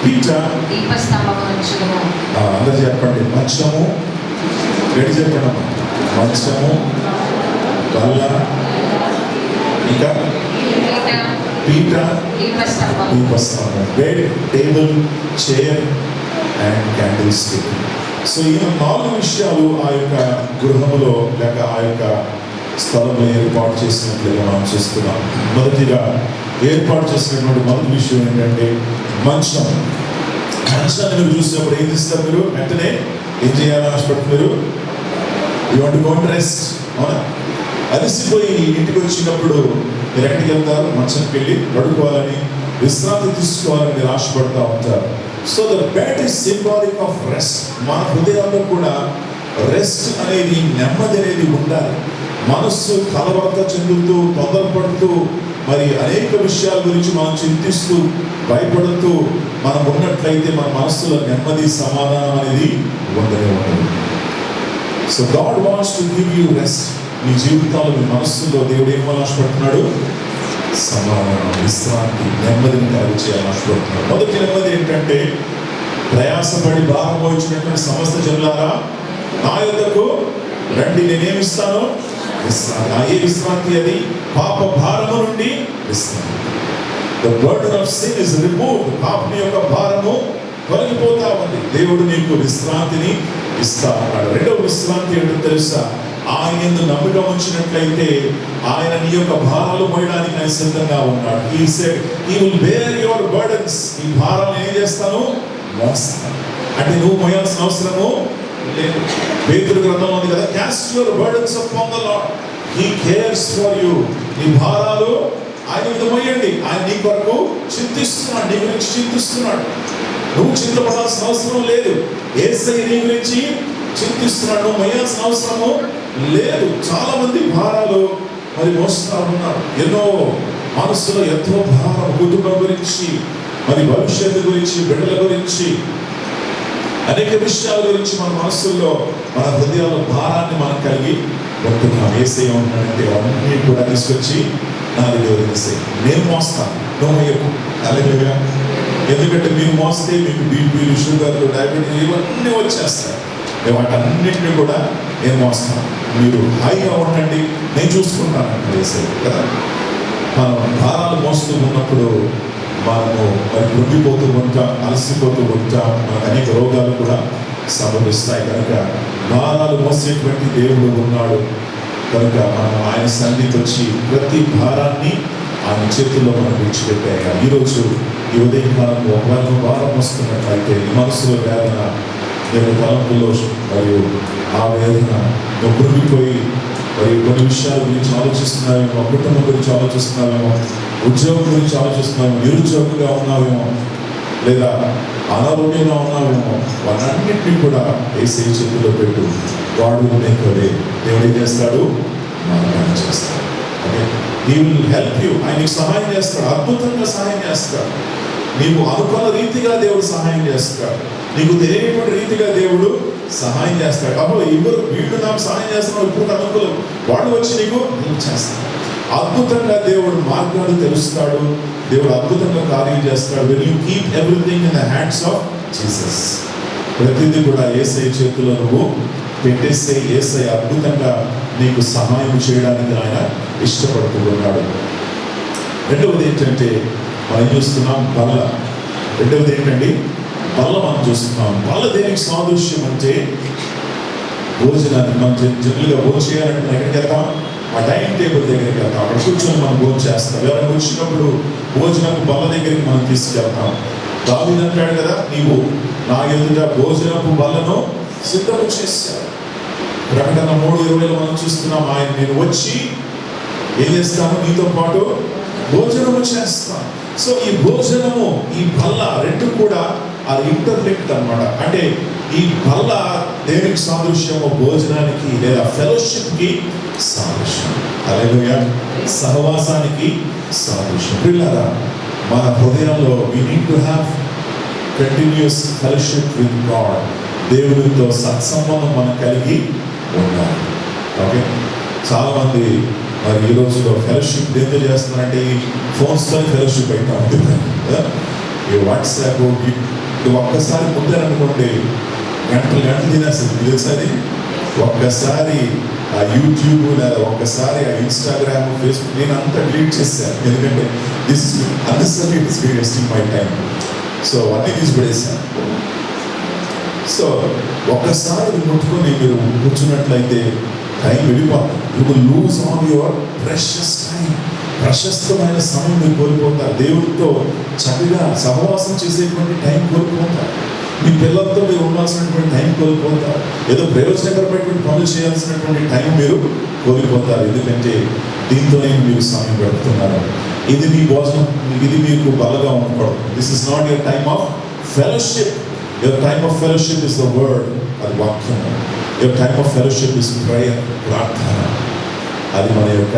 పీట దీపస్తంభము ఉంచుదుము. అందరూ చెప్పండి, మంచము గడి చెప్పడం, మంచము బల్ల ఇంకా పీట దీపస్తంభం, bed, table, chair and candlestick. So ఈ 4 విషయాలు ఆ యొక్క గృహములో లేక ఆ యొక్క స్థలంలో ఏర్పాటు చేసినట్లుగా మనం చూస్తున్నాం. మొదటిగా ఏర్పాటు చేసినటువంటి మొదటి విషయం ఏంటంటే మంచాన్ని మీరు చూసినప్పుడు ఏం చేస్తారు? మీరు వెంటనే ఏం చేయాలని ఆశపడుతున్నారు? You want to go to rest. అవునా? అలసిపోయి ఇంటికి వచ్చినప్పుడు మీరు ఎక్కడికి వెళ్తారు? మంచానికి వెళ్ళి పడుకోవాలని, విశ్రాంతి తీసుకోవాలని మీరు ఆశపడుతూ ఉంటారు. So the bed is symbolic of rest. మన హృదయాల్లో కూడా రెస్ట్ అనేది, నెమ్మది అనేది ఉండాలి. మనస్సు కలవరత చెందుతూ, తొందరపడుతూ, మరి అనేక విషయాల గురించి మనం చింతిస్తూ, భయపడుతూ మనం ఉన్నట్లయితే మన మనస్సులో నెమ్మది, సమాధానం అనేది ఉండనే ఉండదు. So God wants to give you rest. మీ జీవితాల్లో, మీ మనస్సులో దేవుడు ఏం ఆశపడుతున్నాడు? సమాధానం, విశ్రాంతి, నెమ్మదిని కలిగి చేయాలని ఆశపడుతున్నాడు. మొదటి నెమ్మది ఏంటంటే, ప్రయాసపడి భారం వహించినటువంటి సమస్త జనులారా నా యొద్దకు రండి, నేనేమిస్తాను? విశ్రాంతి. ఏ విశ్రాంతి అది? పాప భారము నుండి విశ్రాంతి. The burden of sin is removed. పాపం యొక్క భారము తొలగిపోతా ఉంది. దేవుడు నీకు విశ్రాంతిని ఇస్తా ఉన్నాడు. రెండవ విశ్రాంతి ఏంటో తెలుసా? ఆయన యందు నమ్మకం ఉంచినట్లయితే ఆయన నీ యొక్క భారాలు మోయడానికి ఆయన సిద్ధంగా ఉన్నాడు. He said, He will bear your burdens. ఈ భారాలను ఏం చేస్తాను? మోస్తాను. అంటే నువ్వు మోయాల్సిన అవసరము లేదు. పేతురు గ్రంథం ఉంది కదా, cast your burdens upon the Lord. He cares for you. నీ భారాలు ఆయన మీద మోయండి. ఆయన నీ కొరకు చింతిస్తున్నాడు, నీ గురించి చింతిస్తున్నాడు. నువ్వు చింతపడాల్సిన అవసరం లేదు. యేసయ్య నీ గురించి చింతిస్తున్నాడు, నువ్వు మోయాల్సిన అవసరము లేదు. చాలా మంది భారాలు మరి మోస్తూ ఉన్నారు. ఎన్నో మనసులో ఎంతో భారం, కుటుంబం గురించి, మరి భవిష్యత్తు గురించి, బిడ్డల గురించి, అనేక విషయాల గురించి మన మనస్సుల్లో, మన హృదయాల్లో భారాన్ని మనం కలిగి ఉంటున్నాం. యేసయ్య ఉన్నాడంటే అవన్నీ కూడా తీసుకొచ్చి నా దగ్గర వదిలేసాయి, నేను మోస్తాను, నువ్వు మోయకు. హల్లెలూయా. ఎందుకంటే మీరు మోస్తే మీకు బీపీలు, షుగర్లు, డయాబెటీస్ ఇవన్నీ వచ్చేస్తాయి. వాటన్నిటిని కూడా నేను మోస్తాను, మీరు హాయిగా ఉండండి, నేను చూసుకుంటాను యేసయ్య కదా. మనం భారాలు మోస్తూ ఉన్నప్పుడు మనము మరి కృంగిపోతూ ఉంటాం, అలసిపోతూ ఉంటాం, మనకు అనేక రోగాలు కూడా సంభవిస్తాయి. కనుక భారాలు మోసేటువంటి దేవుడు ఉన్నాడు. కనుక మనం ఆయన సన్నిధికి వచ్చి ప్రతి భారాన్ని ఆయన చేతుల్లో మనం విడిచిపెట్టాయి. ఈరోజు ఈ ఉదయకాలం ఒకవేళ భారం వస్తున్నట్లయితే, నీ మనసులో వేదన, నేను తలంపులో మరియు ఆ వేదన, నువ్వు కృంగిపోయి మరి కొన్ని విషయాల గురించి ఆలోచిస్తున్నావేమో, కుటుంబం గురించి ఆలోచిస్తున్నావేమో, ఉద్యోగం గురించి ఆలోచిస్తున్నావేమో, నిరుద్యోగంగా ఉన్నావేమో, లేదా అనారోగ్యంగా ఉన్నావేమో, వాటన్నింటినీ కూడా యేసయ్య చేతుల్లో పెట్టు. వాడు నీకవే దేవుడు ఏం చేస్తాడు? మార్గాన్ని చేస్తాడు. Okay, He will help you. ఆయనకు సహాయం చేస్తాడు, అద్భుతంగా సహాయం చేస్తాడు. నీవు అనుకున్న రీతిగా దేవుడు సహాయం చేస్తాడు, నీకు తెలియనటువంటి రీతిగా దేవుడు సహాయం చేస్తాడు. అప్పుడు వీళ్ళు నాకు సహాయం చేస్తున్నాడు, ఇప్పుడు అనుకూలం, వాడు వచ్చి నీకు హెల్ప్ చేస్తాడు. అద్భుతంగా దేవుడు మార్గాలు తెలుస్తాడు, దేవుడు అద్భుతంగా కార్యం చేస్తాడు. When you keep everything in the hands of Jesus, ప్రతిదీ కూడా యేసయ్య చేతిలో నువ్వు పెట్టేస్తే యేసయ్య అద్భుతంగా నీకు సహాయం చేయడానికి ఆయన ఇష్టపడుతూ ఉన్నాడు. రెండవది ఏంటంటే మనం చూస్తున్నాం బల్ల. రెండవది ఏంటండి? బల్ల మనం చూస్తున్నాం. బల్ల దేనికి సాదృశ్యం అంటే భోజనాన్ని మనం జనరల్గా భోజనం చేయాలంటే మనం ఎక్కడికి వెళ్తాం? ఆ డైనింగ్ టేబుల్ దగ్గరికి వెళ్తాం, అక్కడ కూర్చొని మనం భోజనం చేస్తాం. ఎవరైనా వచ్చినప్పుడు భోజనం బల్ల దగ్గరికి మనం తీసుకెళ్తాం. దావీదు అంటాడు కదా, నీవు నా ఎదుట భోజనపు బల్లను సిద్ధము చేశావు. ప్రకటన 3:20 మనం చూస్తున్నాం, ఆయన నేను వచ్చి ఏం చేస్తాను? నీతో పాటు భోజనము చేస్తాను. సో ఈ భోజనము, ఈ బల్ల రెండు కూడా ఆ ఇంటర్లింక్డ్ అన్నమాట. అంటే ఈ బల్ల దేనికి సాదృశ్యము? భోజనానికి లేదా ఫెలోషిప్ కి సాదృశ్యం. హల్లెలూయా. సహవాసానికి సాదృశ్యం. పిల్లరా, మన హృదయంలో we need to have continuous fellowship with God. దేవునితో సత్సంబంధం మనం కలిగి ఉండాలి. ఓకే, చాలామంది మరి ఈ రోజులో ఫెలోషిప్ ఎందుకు చేస్తున్నారంటే ఈ ఫోన్స్తో ఫెలోషిప్ అవుతా ఉంటుంది కదా. ఈ వాట్సాప్ ఇది ఒక్కసారి ముద్దారనుకోండి గంటలు తినేస్తుంది. తెలుసా అది? ఒక్కసారి ఆ యూట్యూబ్ లేదా ఒక్కసారి ఆ ఇన్స్టాగ్రామ్, ఫేస్బుక్ నేను అంతా డిలీట్ చేశాను. ఎందుకంటే this unnecessary it is wasting my time. So అన్నీ తీసి పడేశాను. సో ఒక్కసారి ముట్టుకొని మీరు కూర్చున్నట్లయితే టైం వెళ్ళిపోతుంది. You will lose on your precious time. ప్రశస్తమైన సమయం మీరు కోల్పోతారు. దేవుడితో చక్కగా సహవాసం చేసేటువంటి టైం కోల్పోతారు. మీ పిల్లలతో మీరు ఉండాల్సినటువంటి టైం కోల్పోతారు. ఏదో ప్రయోజనకరమైనటువంటి పనులు చేయాల్సినటువంటి టైం మీరు కోల్పోతారు. ఎందుకంటే దీంతోనే మీరు సమయం గడుపుతున్నారు. ఇది మీ భోజనం, ఇది మీకు బలగా ఉండకూడదు. This is not your time of fellowship. Your time of fellowship is the word, అది వాక్యం. Your time of fellowship is prayer, ప్రార్థన. అది మన యొక్క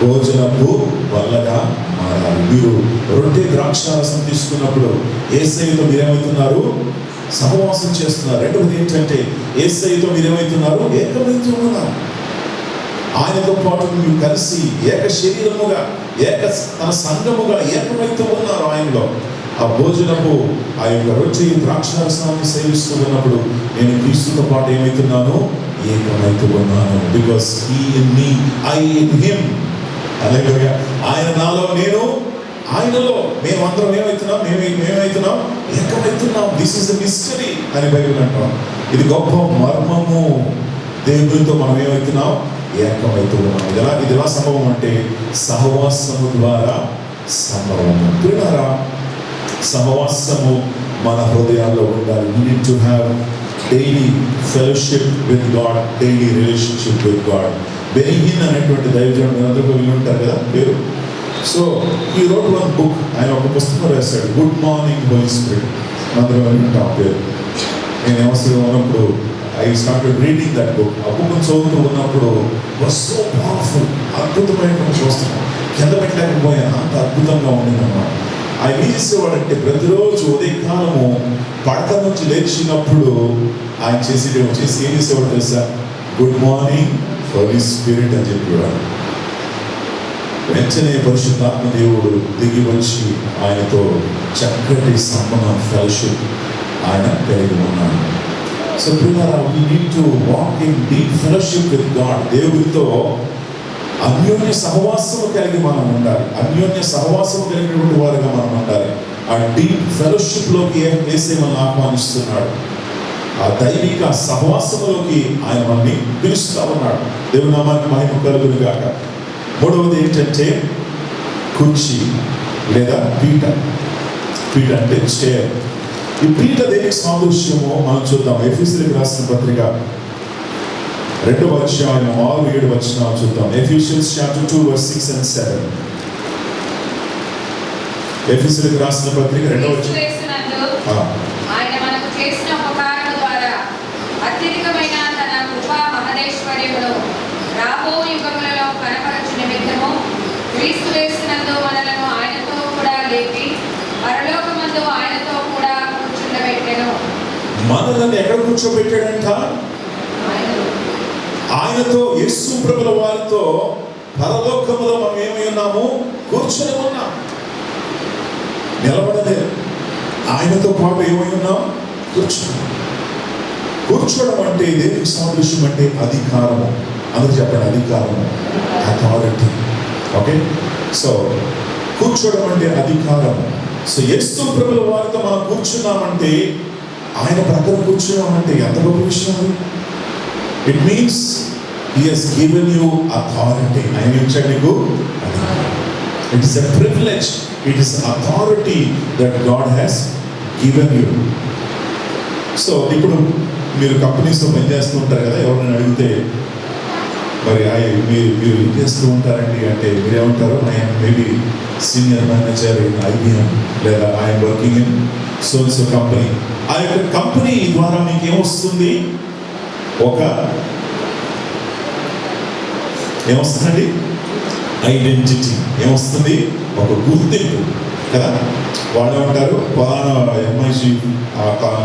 భోజనపు వల్లగా మారాలి. మీరు రొట్టె ద్రాక్షారసం తీసుకున్నప్పుడు యేసయ్యతో మీరేమవుతున్నారు? సహవాసం చేస్తున్నారు. రెండవది ఏంటంటే యేసయ్యతో మీరేమవుతున్నారు? ఏకమైతూ ఉన్నారు. ఆయనతో పాటు మీరు కలిసి ఏక శరీరముగా, తన సంఘముగా ఏకమైతూ ఉన్నారు ఆయనలో. ఆ భోజనపు ఆ యొక్క రొట్టె ద్రాక్షారసాన్ని సేవిస్తూ ఉన్నప్పుడు నేను క్రీస్తుతో పాటు ఏమవుతున్నాను? ఏకమైతూ ఉన్నాను. Because he in me, I in him. Hallelujah. ఆయన నాలో, నేను ఆయనలో. మేమందరం ఏమవుతున్నాం? మేమేమవుతున్నాం? ఏకమవుతున్నాం. దిస్ ఇస్ ద మిస్టరీ అని బైబిల్ అంటాం. ఇది గొప్ప మర్మము. దేవునితో మనం ఏమవుతున్నాం? ఏకమైతూ ఉన్నాం. ఇది ఎలా సంభవం అంటే సహవాసము ద్వారా సంభవం. ప్రియులారా, సహవాసము మన హృదయాల్లో ఉండాలి. We need to have daily fellowship with God, daily relationship with God. Benny Hinn అనేటువంటి దైవజనుడు అందరూ విని ఉంటారు కదా పేరు. సో ఈ రోడ్ వన్ బుక్, ఆయన ఒక పుస్తకం రాశాడు, గుడ్ మార్నింగ్ హోలీ స్పిరిట్. అందరూ విని ఉంటాం పేరు. నేను అవసరం ఉన్నప్పుడు I started reading that book. ఆ బుక్ చదువుతూ ఉన్నప్పుడు వాస్ సో పవర్ఫుల్, అద్భుతమైనటువంటి పుస్తకం. కింద పెట్టలేకపోయాను, అంత అద్భుతంగా ఉండిందన్నమాట. ఆయన ఏం చేసేవాడంటే ప్రతిరోజు ఉదయకాలము పడక నుంచి లేచినప్పుడు ఆయన చేసి ఏం చేసేవాడు తెలుసా? గుడ్ మార్నింగ్ హోలీ స్పిరిట్ అని చెప్పేవాడు. వెంటనే పరిశుద్ధాత్మ దేవుడు దిగి వచ్చి ఆయనతో చక్కటి సంబంధం, ఫెలోషిప్ ఆయన కలిగి ఉన్నాడు. సో ప్రియులారా, we need to walk in deep fellowship with God. దేవుడితో అన్యోన్య సహవాసము కలిగి మనం ఉండాలి. అన్యోన్య సహవాసము కలిగినటువంటి వారుగా మనం ఉండాలి. ఆ డీప్ ఫెలోషిప్ లోకి యేసే మనల్ని ఆహ్వానిస్తున్నాడు. ఆ దైవిక సహవాసములోకి ఆయన మనల్ని పిలుస్తూ ఉన్నాడు. దేవుని నామానికి మహిమ కలుగును గాక. మూడవది ఏంటంటే కుర్చీ లేదా పీఠ. పీఠ అంటే చైర్. ఈ పీఠ దేనికి సాదృశ్యమో మనం చూద్దాం. ఎఫెసీయులకు రాసిన పత్రిక 2వ అధ్యాయం 6-7 వచనాలు చూద్దాం. Ephesians chapter 2 verse 6 and 7. ఎఫెసీయులకు రాసిన పత్రిక 2వ అధ్యాయం. ఆయన మనకు చేసిన ఉపకారము ద్వారా అత్యధికమైన తన కృపా మహదేశ్వర్యమును రాబో యుగములలో కనపరచు నిమిత్తము క్రీస్తు యేసునందు మనలను ఆయనతో కూడా లేపి పరలోకమందు ఆయనతో కూడా కూర్చుండబెట్టెను. మనల్ని ఎక్కడ కూర్చోబెట్టాడంట? ఆయనతో, యేసు ప్రభుల వారితో పరలోకములో మనం ఏమై ఉన్నాము? కూర్చొని ఉన్నాం. నిలబడలేదు. ఆయనతో పాటు ఏమై ఉన్నాం? కూర్చున్నాం. కూర్చోవడం అంటే దేనికి సాదృశ్యం అంటే అధికారము. అందుకు చెప్పండి, అధికారము, అథారిటీ. ఓకే, సో కూర్చోవడం అంటే అధికారము. సో యేసు ప్రభుల వారితో మనం కూర్చున్నామంటే, ఆయన ప్రక్కన కూర్చున్నామంటే ఎంత గొప్ప విషయం. It means he has given you authority. ఆయన ఇచ్చాడు నీకు అధికారం. It is a privilege, it is authority that God has given you. So ఇప్పుడు మీరు కంపెనీస్లో పనిచేస్తూ ఉంటారు కదా, ఎవరైనా అడిగితే మరి మీరు ఏం చేస్తూ ఉంటారండి అంటే మీరేమంటారు? I'm maybe senior manager in IBM, లేదా I'm working in so company. ఆ యొక్క కంపెనీ ద్వారా మీకు ఏమొస్తుంది? ఏమొస్తుందండి? ఐడెంటిటీ. ఏమొస్తుంది? ఒక గుర్తింపు. కదా. వాళ్ళు ఏమంటారు, ఫలానా ఎంఐజీ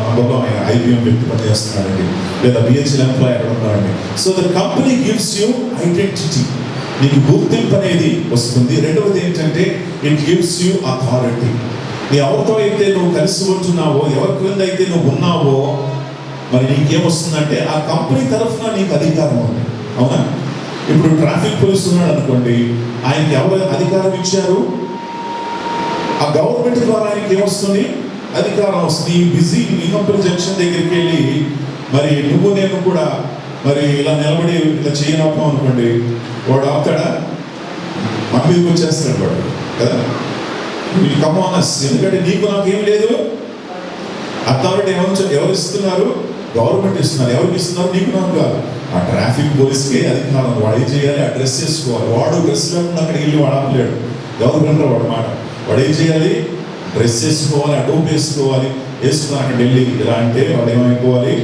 నంబర్లో ఆయన IBM వ్యక్తి పనిచేస్తున్నాడండి, లేదా BHEL ఎంప్లాయ్ అక్కడ ఉన్నాడండి. So the company gives you identity, నీకు గుర్తింపు అనేది వస్తుంది. రెండవది ఏంటంటే ఇట్ గివ్స్ యూ అథారిటీ. నీ ఎవరితో అయితే నువ్వు కలిసి ఉంటున్నావో, ఎవరి క్రింద అయితే నువ్వు ఉన్నావో, మరి నీకేమొస్తుందంటే ఆ కంపెనీ తరఫున నీకు అధికారం ఉంది. అవునా? ఇప్పుడు ట్రాఫిక్ పోలీసు ఉన్నాడు అనుకోండి, ఆయనకి ఎవరు అధికారం ఇచ్చారు? ఆ గవర్నమెంట్ ద్వారా ఆయనకి ఏమొస్తుంది? అధికారం వస్తుంది. బిజీ లింగంపల్లి జంక్షన్ దగ్గరికి వెళ్ళి మరి నువ్వు నేను కూడా మరి ఇలా నిలబడి ఇలా చేయనప్పుడు అనుకోండి, వాడు ఆపుతాడా? మన మీదకి వచ్చేస్తాడు వాడు కదా. కమానస్, ఎందుకంటే నీకు నాకేమి లేదు. అథారిటీ ఎవరు ఇస్తున్నారు? గవర్నమెంట్ ఇస్తున్నారు. ఎవరికి ఇస్తున్నారు? నీకు నాకు కాదు. ఆ ట్రాఫిక్ పోలీస్కే అధికారం. వాడు ఏం చేయాలి? ఆ డ్రెస్ వేసుకోవాలి. వాడు డ్రెస్ లేకుండా అక్కడికి వెళ్ళి వాడు ఆపలేడు. ఎవరు వినరు వాడు మాట. వాడు ఏం చేయాలి? డ్రెస్ వేసుకోవాలి, అటోపు వేసుకోవాలి. వేసుకుని అక్కడ వెళ్ళి ఇలా అంటే వాడు ఏమైపోవాలి?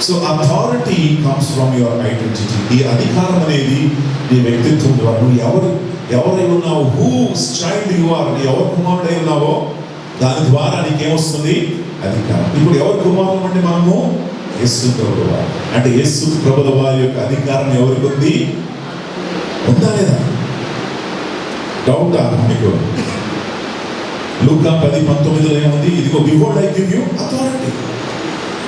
So authority comes from your identity. ఈ అధికారం అనేది నీ వ్యక్తిత్వం ద్వారా, నువ్వు ఎవరై ఉన్నావు, హూస్ చైల్డ్ యు ఆర్, నీ ఎవరు కుమారుడై ఉన్నావో దాని ద్వారా నీకేమొస్తుంది? అధికారం. ఇప్పుడు ఎవరు కుమారులు అంటే మనము యేసు ప్రభుల వారు. అంటే యేసు ప్రభుల వారి యొక్క అధికారం ఎవరికి ఉంది? ఉందా లేదా? డౌటా మీకు? లూకా 10:19 ఏముంది? ఇదిగో behold I give you authority,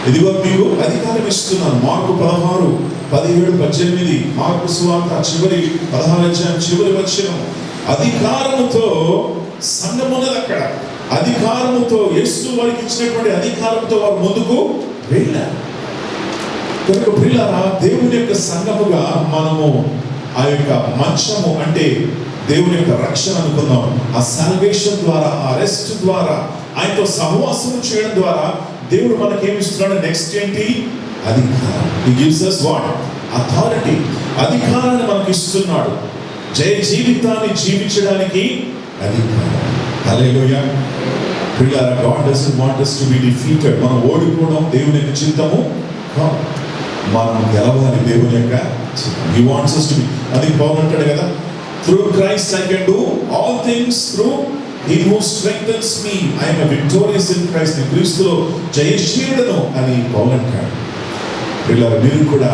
ఇదిగో మీకు అధికారం ఇస్తున్నాను. మార్కు 16:17-18, మార్కు సువార్త చివరి 16 అధ్యాయం చివరి వచనం. అధికారముతో సంఘం ఉన్నది అక్కడ. అధికారముతో యేసు వారికి ఇచ్చినటువంటి అధికారంతో వారు ముందుకు వెళ్ళారు. కనుక ప్రియులారా, దేవుని యొక్క సంఘముగా మనము ఆ యొక్క మంచము అంటే దేవుని యొక్క రక్షణ అనుకున్నాం. ఆ సాల్వేషన్ ద్వారా, ఆ రెస్ట్ ద్వారా, ఆయనతో సహవాసం చేయడం ద్వారా దేవుడు మనకేమి ఇస్తున్నాడు? నెక్స్ట్ ఏంటి? అధికారం. He gives us what? Authority. అధికారాన్ని మనకి ఇస్తున్నాడు. జయ జీవితాన్ని జీవించడానికి అధికారం. హల్లెలూయా. ప్రియులారా, God doesn't want us to be defeated. మనం ఓడిపోవడం దేవుని యొక్క చిత్తము కాదు. మనం గెలవాలి దేవుని యొక్క చిత్తం. He wants us to be. అది పౌలు అంటాడు కదా, through Christ I can do all things through He who strengthens me. I am a victorious in Christ. నేను క్రీస్తులో జయశీలుడను అని పౌలు అంటాడు. ప్రియులారా, మీరు కూడా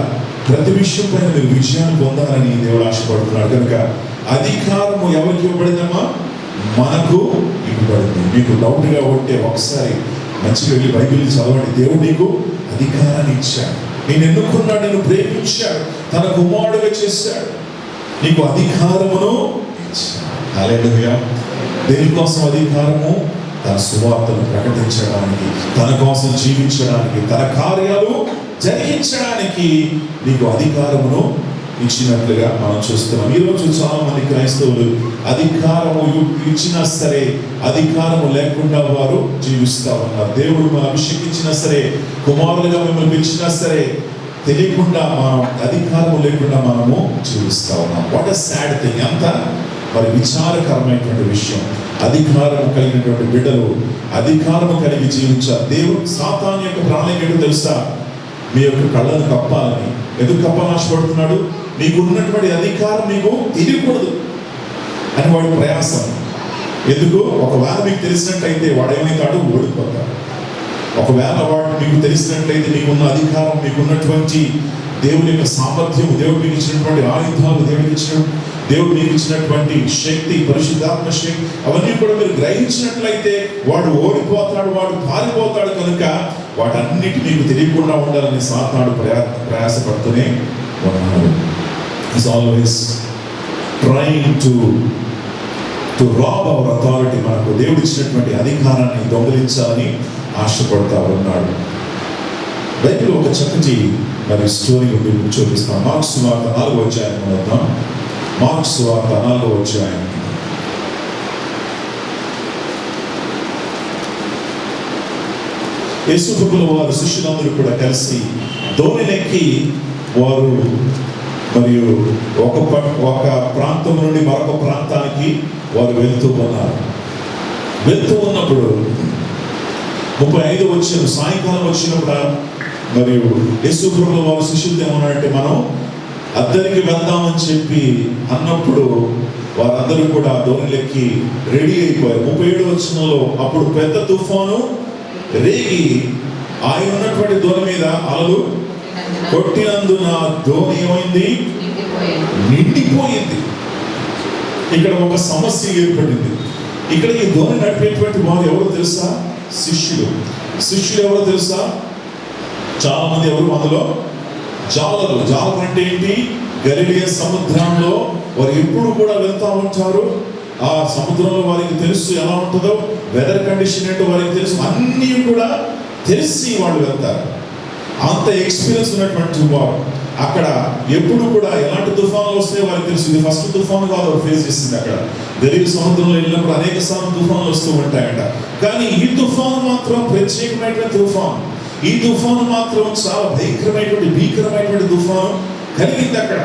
ప్రతి విషయం పైన మీరు విజయాన్ని పొందాలని దేవుడు ఆశపడుతున్నాడు. కనుక అధికారము ఎవరికి ఇవ్వబడిందమ్మా? మనకు ఇవ్వబడింది. మీకు డౌట్గా ఉంటే ఒకసారి మంచిగా వెళ్ళి బైబిల్ చదవండి. దేవుడు నీకు అధికారాన్ని ఇచ్చాడు. నేను ఎన్నుకున్నాడు, నేను ప్రేమించాడు, తన కుమారుడుగా చేశాడు, నీకు అధికారమును ఇచ్చాడు. హల్లెలూయా. దేనికోసం అధికారము? తన సువార్తను ప్రకటించడానికి, తన కోసం జీవించడానికి, తన కార్యాలు జరిగించడానికి నీకు అధికారమును ఇచ్చినట్లుగా మనం చూస్తున్నాం. ఈరోజు చాలా మంది క్రైస్తవులు అధికారము ఇచ్చినా సరే అధికారము లేకుండా వారు జీవిస్తూ ఉన్నారు. దేవుడు మనం అభిషేకించినా సరే, కుమారులుగా మిమ్మల్ని పిలిచినా సరే, తెలియకుండా మనం అధికారము లేకుండా మనము జీవిస్తూ ఉన్నాం. What a sad thing. అంత మరి విచారకరమైనటువంటి విషయం. అధికారం కలిగినటువంటి బిడ్డలు అధికారము కలిగి జీవించాలి. దేవుడు సాతాను యొక్క ప్రణాళిక ఏంటో తెలుసా? మీ యొక్క కళ్ళను కప్పాలని. ఎందుకు కప్పాలని ఆశపడుతున్నాడు? మీకు ఉన్నటువంటి అధికారం మీకు తెలియకూడదు అని వాడి ప్రయాసం. ఎందుకు? ఒకవేళ మీకు తెలిసినట్లయితే వాడు ఏమైతాడు? ఓడిపోతాడు. ఒకవేళ వాడు మీకు తెలిసినట్లయితే మీకున్న అధికారం, మీకున్నటువంటి దేవుని యొక్క సామర్థ్యం, దేవుడు మీకు ఇచ్చినటువంటి ఆయుధాలు, దేవుడు మీకు ఇచ్చినటువంటి శక్తి, పరిశుద్ధాత్మ శక్తి, అవన్నీ కూడా మీరు గ్రహించినట్లయితే వాడు ఓడిపోతాడు, వాడు పారిపోతాడు. కనుక వాటన్నిటి మీకు తెలియకుండా ఉండాలని సాతానుడు ప్రయాసపడుతూనే ఉన్నాడు. He's always trying to rob our authority. మనకు దేవుడు ఇచ్చినటువంటి అధికారాన్ని దొంగిలించాలని ఆశపడతా ఉన్నాడు. బైబిల్ ఒక చక్కటి మరి స్టోరీ ఉంది, చూపిస్తాం. మార్క్స్ సువార్త 4వ అధ్యాయం వద్దాం. మార్క్స్ సువార్త 4వ అధ్యాయం. యేసు ప్రభుల వారు శిష్యులందరూ కూడా కలిసి దోణినెక్కి వారు మరియు ఒక ప్రాంతం నుండి మరొక ప్రాంతానికి వారు వెళ్తూ ఉన్నారు. వెళ్తూ ఉన్నప్పుడు 35 వచ్చిన సాయంకాలం వచ్చినప్పుడు మరియు యేసు ప్రభుల వారు శిష్యులతో ఏమన్నారంటే, మనం అద్దరికి వెళ్దామని చెప్పి అన్నప్పుడు వారందరూ కూడా ధోనిలెక్కి రెడీ అయిపోయారు. 37వ వచనంలో అప్పుడు పెద్ద తుఫాను రేగి ఆయన ఉన్నటువంటి ధోని మీద అలలు కొట్టినందున ధోని ఏమైంది? నిండిపోయింది. ఇక్కడ ఒక సమస్య ఏర్పడింది. ఇక్కడ ఈ ధోని నడిపేటువంటి వారు ఎవరో తెలుసా? శిష్యులు ఎవరో తెలుసా? చాలా మంది ఎవరు అందులో? జాలరు అంటే ఏంటి? గలిలయ సముద్రంలో వారు ఎప్పుడు కూడా వెళ్తా ఉంటారు. ఆ సముద్రంలో వారికి తెలుసు ఎలా ఉంటుందో, వెదర్ కండిషన్ ఏంటో వారికి తెలుసు, అన్నీ కూడా తెలిసి వాళ్ళు వెళ్తారు. అంత ఎక్స్పీరియన్స్ ఉన్నటువంటి వారు అక్కడ ఎప్పుడు కూడా ఎలాంటి తుఫాన్లు వస్తాయో వారికి తెలుసు. ఇది ఫస్ట్ తుఫాను కాదు వారు ఫేస్ చేసింది. అక్కడ గలిలయ సముద్రంలో వెళ్ళినప్పుడు అనేక సార్లు తుఫాన్లు వస్తూ ఉంటాయంట. కానీ ఈ తుఫాను మాత్రం ప్రత్యేకమైనటువంటి తుఫాను. ఈ తుఫాను మాత్రం చాలా భీకరమైనటువంటి తుఫాను కలిగింది అక్కడ.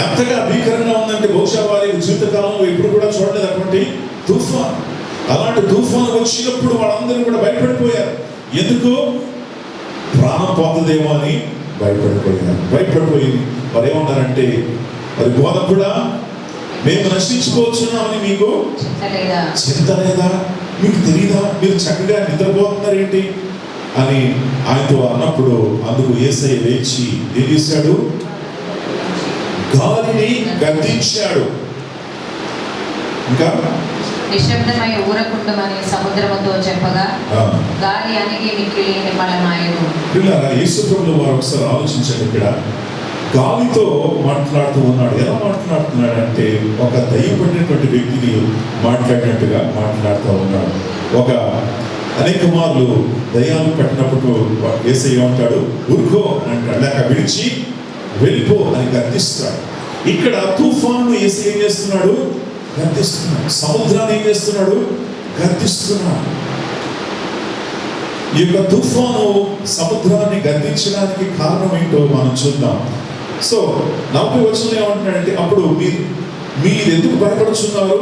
ఎంతగా భీకరంగా ఉందంటే బహుశా వారి జీవితకాలంలో ఎప్పుడు కూడా చూడలేదు అటువంటి తుఫాను. అలాంటి తుఫాను వచ్చినప్పుడు వాళ్ళందరూ కూడా భయపడిపోయారు. ఎందుకు? ప్రాణం పోతుందేమో అని భయపడిపోయింది. వారు ఏమన్నారంటే, మరి బోధకుడా, మేము నశించుకోవచ్చున్నామని మీకు చింత లేదా? మీకు తెలీదా? మీరు చక్కగా నిద్రపోతున్నారేంటి అని ఆయనతో అన్నప్పుడు అందుకు యేసయ్య లేచి ఏం చేశాడు? గాలిని గద్దించాడు. ఇంకా నిశ్శబ్దమై ఊరకుండమని సముద్రముతో చెప్పగా గాలి అణిగి మిక్కిలి నిమ్మలమాయెను. పిల్లరా, యేసు ప్రభువు వారు ఒకసారి ఆలోచించండి. ఇక్కడ గాలితో మాట్లాడుతూ ఉన్నాడు. ఎలా మాట్లాడుతున్నాడు అంటే ఒక దయ్యపడినటువంటి వ్యక్తిని మాట్లాడినట్టుగా మాట్లాడుతూ ఉన్నాడు. అనేక మార్లు దయ్యాలు పట్టినప్పుడు యేసయ్య ఉంటాడు, ఊరుకో అంటాడు, లేక విడిచి వెళ్ళిపో అని గద్దిస్తాడు. ఇక్కడ తుఫాను యేసయ్య ఏం చేస్తున్నాడు? గద్దిస్తున్నాడు. సముద్రాన్ని ఏం చేస్తున్నాడు? గద్దిస్తున్నాడు. ఈ యొక్క తుఫాను సముద్రాన్ని గద్దించడానికి కారణం ఏంటో మనం చూద్దాం. సో 40వ వచనంలో ఏమంటున్నాడంటే, అప్పుడు మీరు ఎందుకు భయపడుచున్నారు?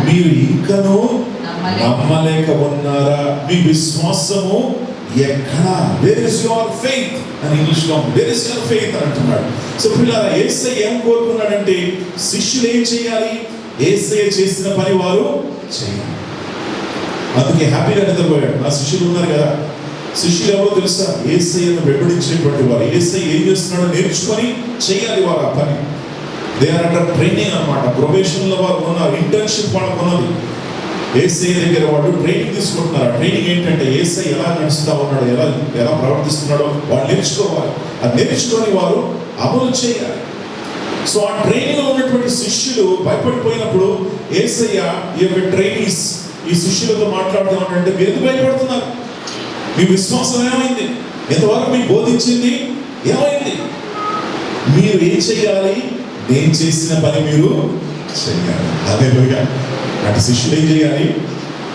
మీరు ఇంకనూ నమ్మలేక ఉన్నారా? మీ విశ్వాసము ఎక్కడా? వేర్ ఇస్ యువర్ ఫెయిత్ అని ఇంగ్లీష్లో వేర్ ఇస్ యువర్ ఫెయిత్ అని అంటున్నాడు. సో పిల్లరా, యేసయ్య ఏం కోరుకున్నాడంటే శిష్యులు ఏం చేయాలి? యేసయ్య చేసిన పని వారు చేయాలి. అందుకే హ్యాపీగా నిద్రపోయాడు. నా శిష్యులు ఉన్నారు కదా. శిష్యులు ఎవరో తెలుసా? యేసయ్యను వెంబడించేటువంటి వారు. యేసయ్య ఏం చేస్తున్నాడో నేర్చుకొని చేయాలి వారు ఆ పని. దే ఆర్ అండర్ ట్రైనింగ్ అన్నమాట. ప్రొబేషన్లో వారు ఉన్నారు, ఇంటర్న్షిప్ వాళ్ళకు ఉన్నది. యేసయ్య దగ్గర వాళ్ళు ట్రైనింగ్ తీసుకుంటున్నారు. ఆ ట్రైనింగ్ ఏంటంటే యేసయ్య ఎలా నడుస్తూ ఉన్నాడో, ఎలా ప్రవర్తిస్తున్నాడో వాళ్ళు నేర్చుకోవాలి. అది నేర్చుకొని వారు అమలు చేయాలి. సో ఆ ట్రైనింగ్లో ఉన్నటువంటి శిష్యులు భయపడిపోయినప్పుడు యేసయ్య ఈ యొక్క ట్రైనీస్ ఈ శిష్యులతో మాట్లాడుతూ ఉంటాడంటే, మీరు ఎందుకు భయపడుతున్నారు? మీ విశ్వాసం ఏమైంది? ఎంతవరకు మీకు బోధించింది ఏమైంది? మీరు ఏం చేయాలి? నేను చేసిన పని మీరు చేయాలి. హల్లెలూయా. అటు శిష్యులు ఏం చేయాలి?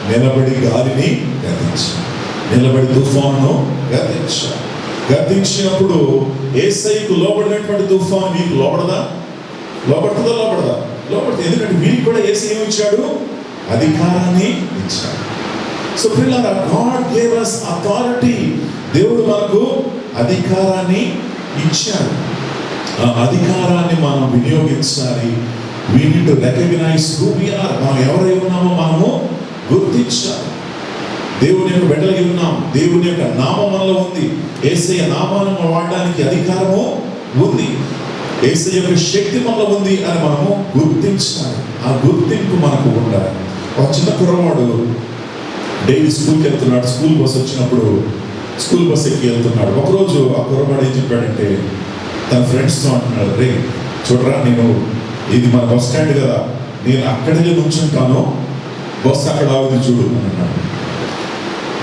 నిలబడి గాలిని గద్దించాలి, నిలబడి తుఫాను గద్దించాలి. గద్దించినప్పుడు యేసయ్యకు లోబడినటువంటి తుఫాను మీకు లోబడదా? లోబడుతుందా? ఎందుకంటే వీరికి కూడా యేసయ్య ఇచ్చాడు, అధికారాన్ని ఇచ్చాడు. సో పిల్లరా, గాడ్ గేవ్ us authority. దేవుడు మనకు అధికారాన్ని ఇచ్చాడు. ఆ అధికారాన్ని మనం వినియోగించాలి. We need to recognize who we are. మనం ఎవరై ఉన్నామో మనము గుర్తించాలి. దేవుని యొక్క బిడ్డలై ఉన్నాం. దేవుని యొక్క నామం మనలో ఉంది. యేసయ్య నామాన్ని వాడడానికి అధికారము ఉంది. యేసయ్య యొక్క శక్తి మనలో ఉంది అని మనము గుర్తించాలి. ఆ గుర్తింపు మనకు ఉండాలి. ఒక చిన్న కుర్రవాడు డైలీ స్కూల్కి వెళ్తున్నాడు. స్కూల్ బస్ వచ్చినప్పుడు స్కూల్ బస్ ఎక్కి వెళ్తున్నాడు. ఒకరోజు ఆ కుర్రవాడు ఏం చెప్పాడంటే తన ఫ్రెండ్స్తో అంటున్నాడు, రే చూడరా, ఇది మన బస్ స్టాండ్ కదా, నేను అక్కడికి నుంచుంటాను, బస్సు అక్కడ ఆగుతుంది చూడు అని అన్నాడు.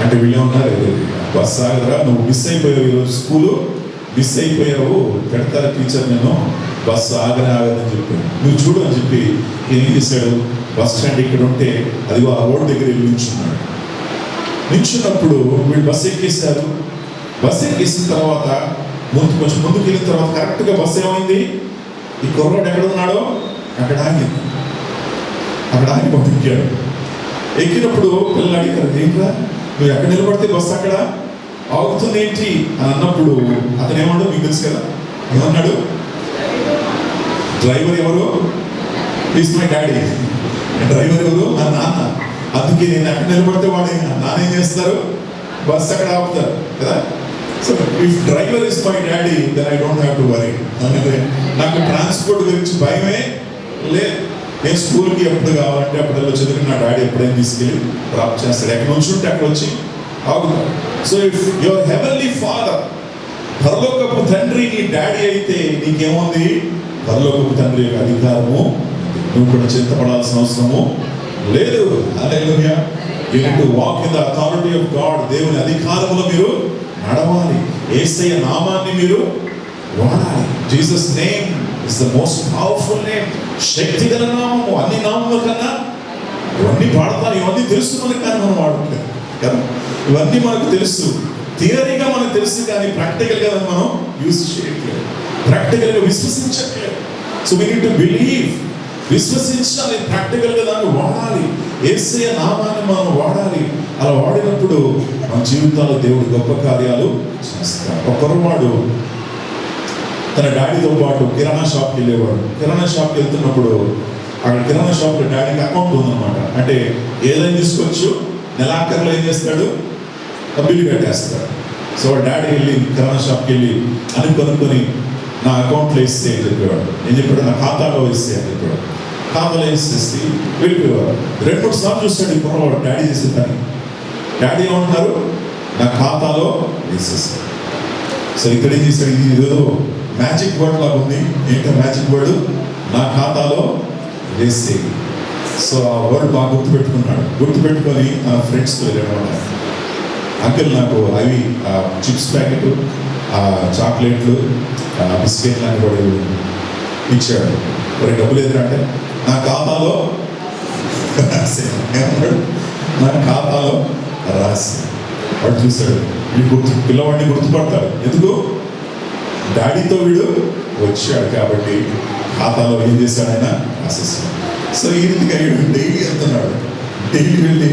అంటే వీళ్ళే ఉన్నారు, బస్సు ఆగదరా, నువ్వు మిస్ అయిపోయావు, ఈరోజు స్కూలు మిస్ అయిపోయావు, పెడతారు టీచర్, నేను బస్సు ఆగదని చెప్పాను, నువ్వు చూడు అని చెప్పి ఏం చేశాడు? బస్ స్టాండ్ ఇక్కడ ఉంటే అది ఆ రోడ్ దగ్గర వెళ్ళి నిల్చున్నప్పుడు వీళ్ళు బస్సు ఎక్కేశారు. బస్సు ఎక్కేసిన తర్వాత కొంచెం ముందుకు వెళ్ళిన తర్వాత కరెక్ట్గా బస్సు ఏమైంది? ఈ కుర్రోడు ఎక్కడ ఉన్నాడో అక్కడ ఆగింది. అక్కడ ఆగి బతికాడు. ఎక్కినప్పుడు పిల్లలు అడిగారు, ఏంట్రా నువ్వు ఎక్కడ నిలబడితే బస్సు అక్కడ ఆగుతుంది ఏంటి అని అన్నప్పుడు అతను ఏమన్నాడు మీకు తెలుసు కదా, ఏమన్నాడు? డ్రైవర్ ఎవరు? Is my daddy. డ్రైవర్ ఎవరు? నా నాన్న. అందుకే నేను అక్కడ నిలబడితే వాడు నానేం చేస్తారు? బస్ అక్కడ ఆపుతారు కదా. So if driver is my daddy then I don't have to worry. నాకు ట్రాన్స్పోర్ట్ గురించి భయమే లేదు. నేను స్కూల్కి ఎప్పుడు కావాలంటే అప్పుడు చదివి నా డాడీ ఎప్పుడైనా తీసుకెళ్ళి డ్రాప్ చేస్తాడు. ఎక్కడ నుంచి ఉంటే అక్కడ వచ్చి ఆగుతాడు. So if your heavenly father, పరలోకపు తండ్రి నీ డాడీ అయితే నీకేముంది? పరలోకపు తండ్రి యొక్క అధికారము. నువ్వు కూడా చింతపడాల్సిన అవసరము లేదు. Hallelujah. You need to walk in the authority of God. దేవుని అధికారములో మీరు నడవాలి. యేసయ్య నామాన్ని మీరు వాడాలి. Jesus name is the most powerful name. శక్తి గల నామము. అన్ని నామముల కన్నా ఇవన్నీ పాడతాను, ఇవన్నీ తెలుసు మనకు, కానీ మనం వాడట్లేదు కదా. ఇవన్నీ మనకు తెలుసు, థియరీగా మనకు తెలుసు, కానీ ప్రాక్టికల్గా మనం యూజ్ చేయట్లేదు, ప్రాక్టికల్గా విశ్వసించట్లేదు. So we need to believe. విశ్వసించాలి, ప్రాక్టికల్గా దాన్ని వాడాలి. యేసయ్య నామాన్ని మనం వాడాలి. అలా వాడినప్పుడు మన జీవితాల్లో దేవుడు గొప్ప కార్యాలు చేస్తాడు. ఒకరువాడు తన డాడీతో పాటు కిరాణా షాప్కి వెళ్ళేవాడు. కిరాణా షాప్కి వెళ్తున్నప్పుడు అక్కడ కిరాణా షాప్లో డాడీకి అకౌంట్ ఉందన్నమాట. అంటే ఏదైనా తీసుకోవచ్చు, నెలాఖరులో ఏం చేస్తాడు? బిల్లు కట్టేస్తాడు. సో డాడీ వెళ్ళి కిరాణా షాప్కి వెళ్ళి అని కొనుక్కొని నా అకౌంట్లో వేస్తే అని చెప్పేవాడు. నేను చెప్పాడు నా ఖాతాలో వేస్తే అని చెప్పాడు. ఖాతాలో వేసేసి వెళ్ళిపోయేవాడు. 2-3 సార్లు చూస్తాడు ఈ కుర్రవాడు డాడీ చేసే పని. డాడీ ఏమంటున్నారు? నా ఖాతాలో వేసేస్తాడు. సో ఇక్కడ ఏం చేస్తాడు? ఇది ఏదో మ్యాజిక్ వర్డ్ లాగా ఉంది. ఏంటో మ్యాజిక్ వర్డ్? నా ఖాతాలో వేస్తే. సో ఆ వర్డ్ బాగా గుర్తుపెట్టుకున్నాడు. గుర్తుపెట్టుకొని నా ఫ్రెండ్స్తో వెళ్ళాడు. అంకుల్ నాకు అవి చిప్స్ ప్యాకెట్, చాక్లెట్లు, బిస్కెట్లు అని కూడా ఇచ్చాడు. మరి డబ్బులు ఎదురంటే నా ఖాతాలో రాసాడు. నా ఖాతాలో రాసి వాడు చూశాడు. వీడు పిల్లవాడిని గుర్తుపడతాడు. ఎందుకు? డాడీతో వీడు వచ్చాడు కాబట్టి ఖాతాలో ఏం చేశాడు? ఆయన రాసేసాడు. సో ఈ రీతిగా డైలీ వెళ్తున్నాడు. డైలీ వెళ్ళి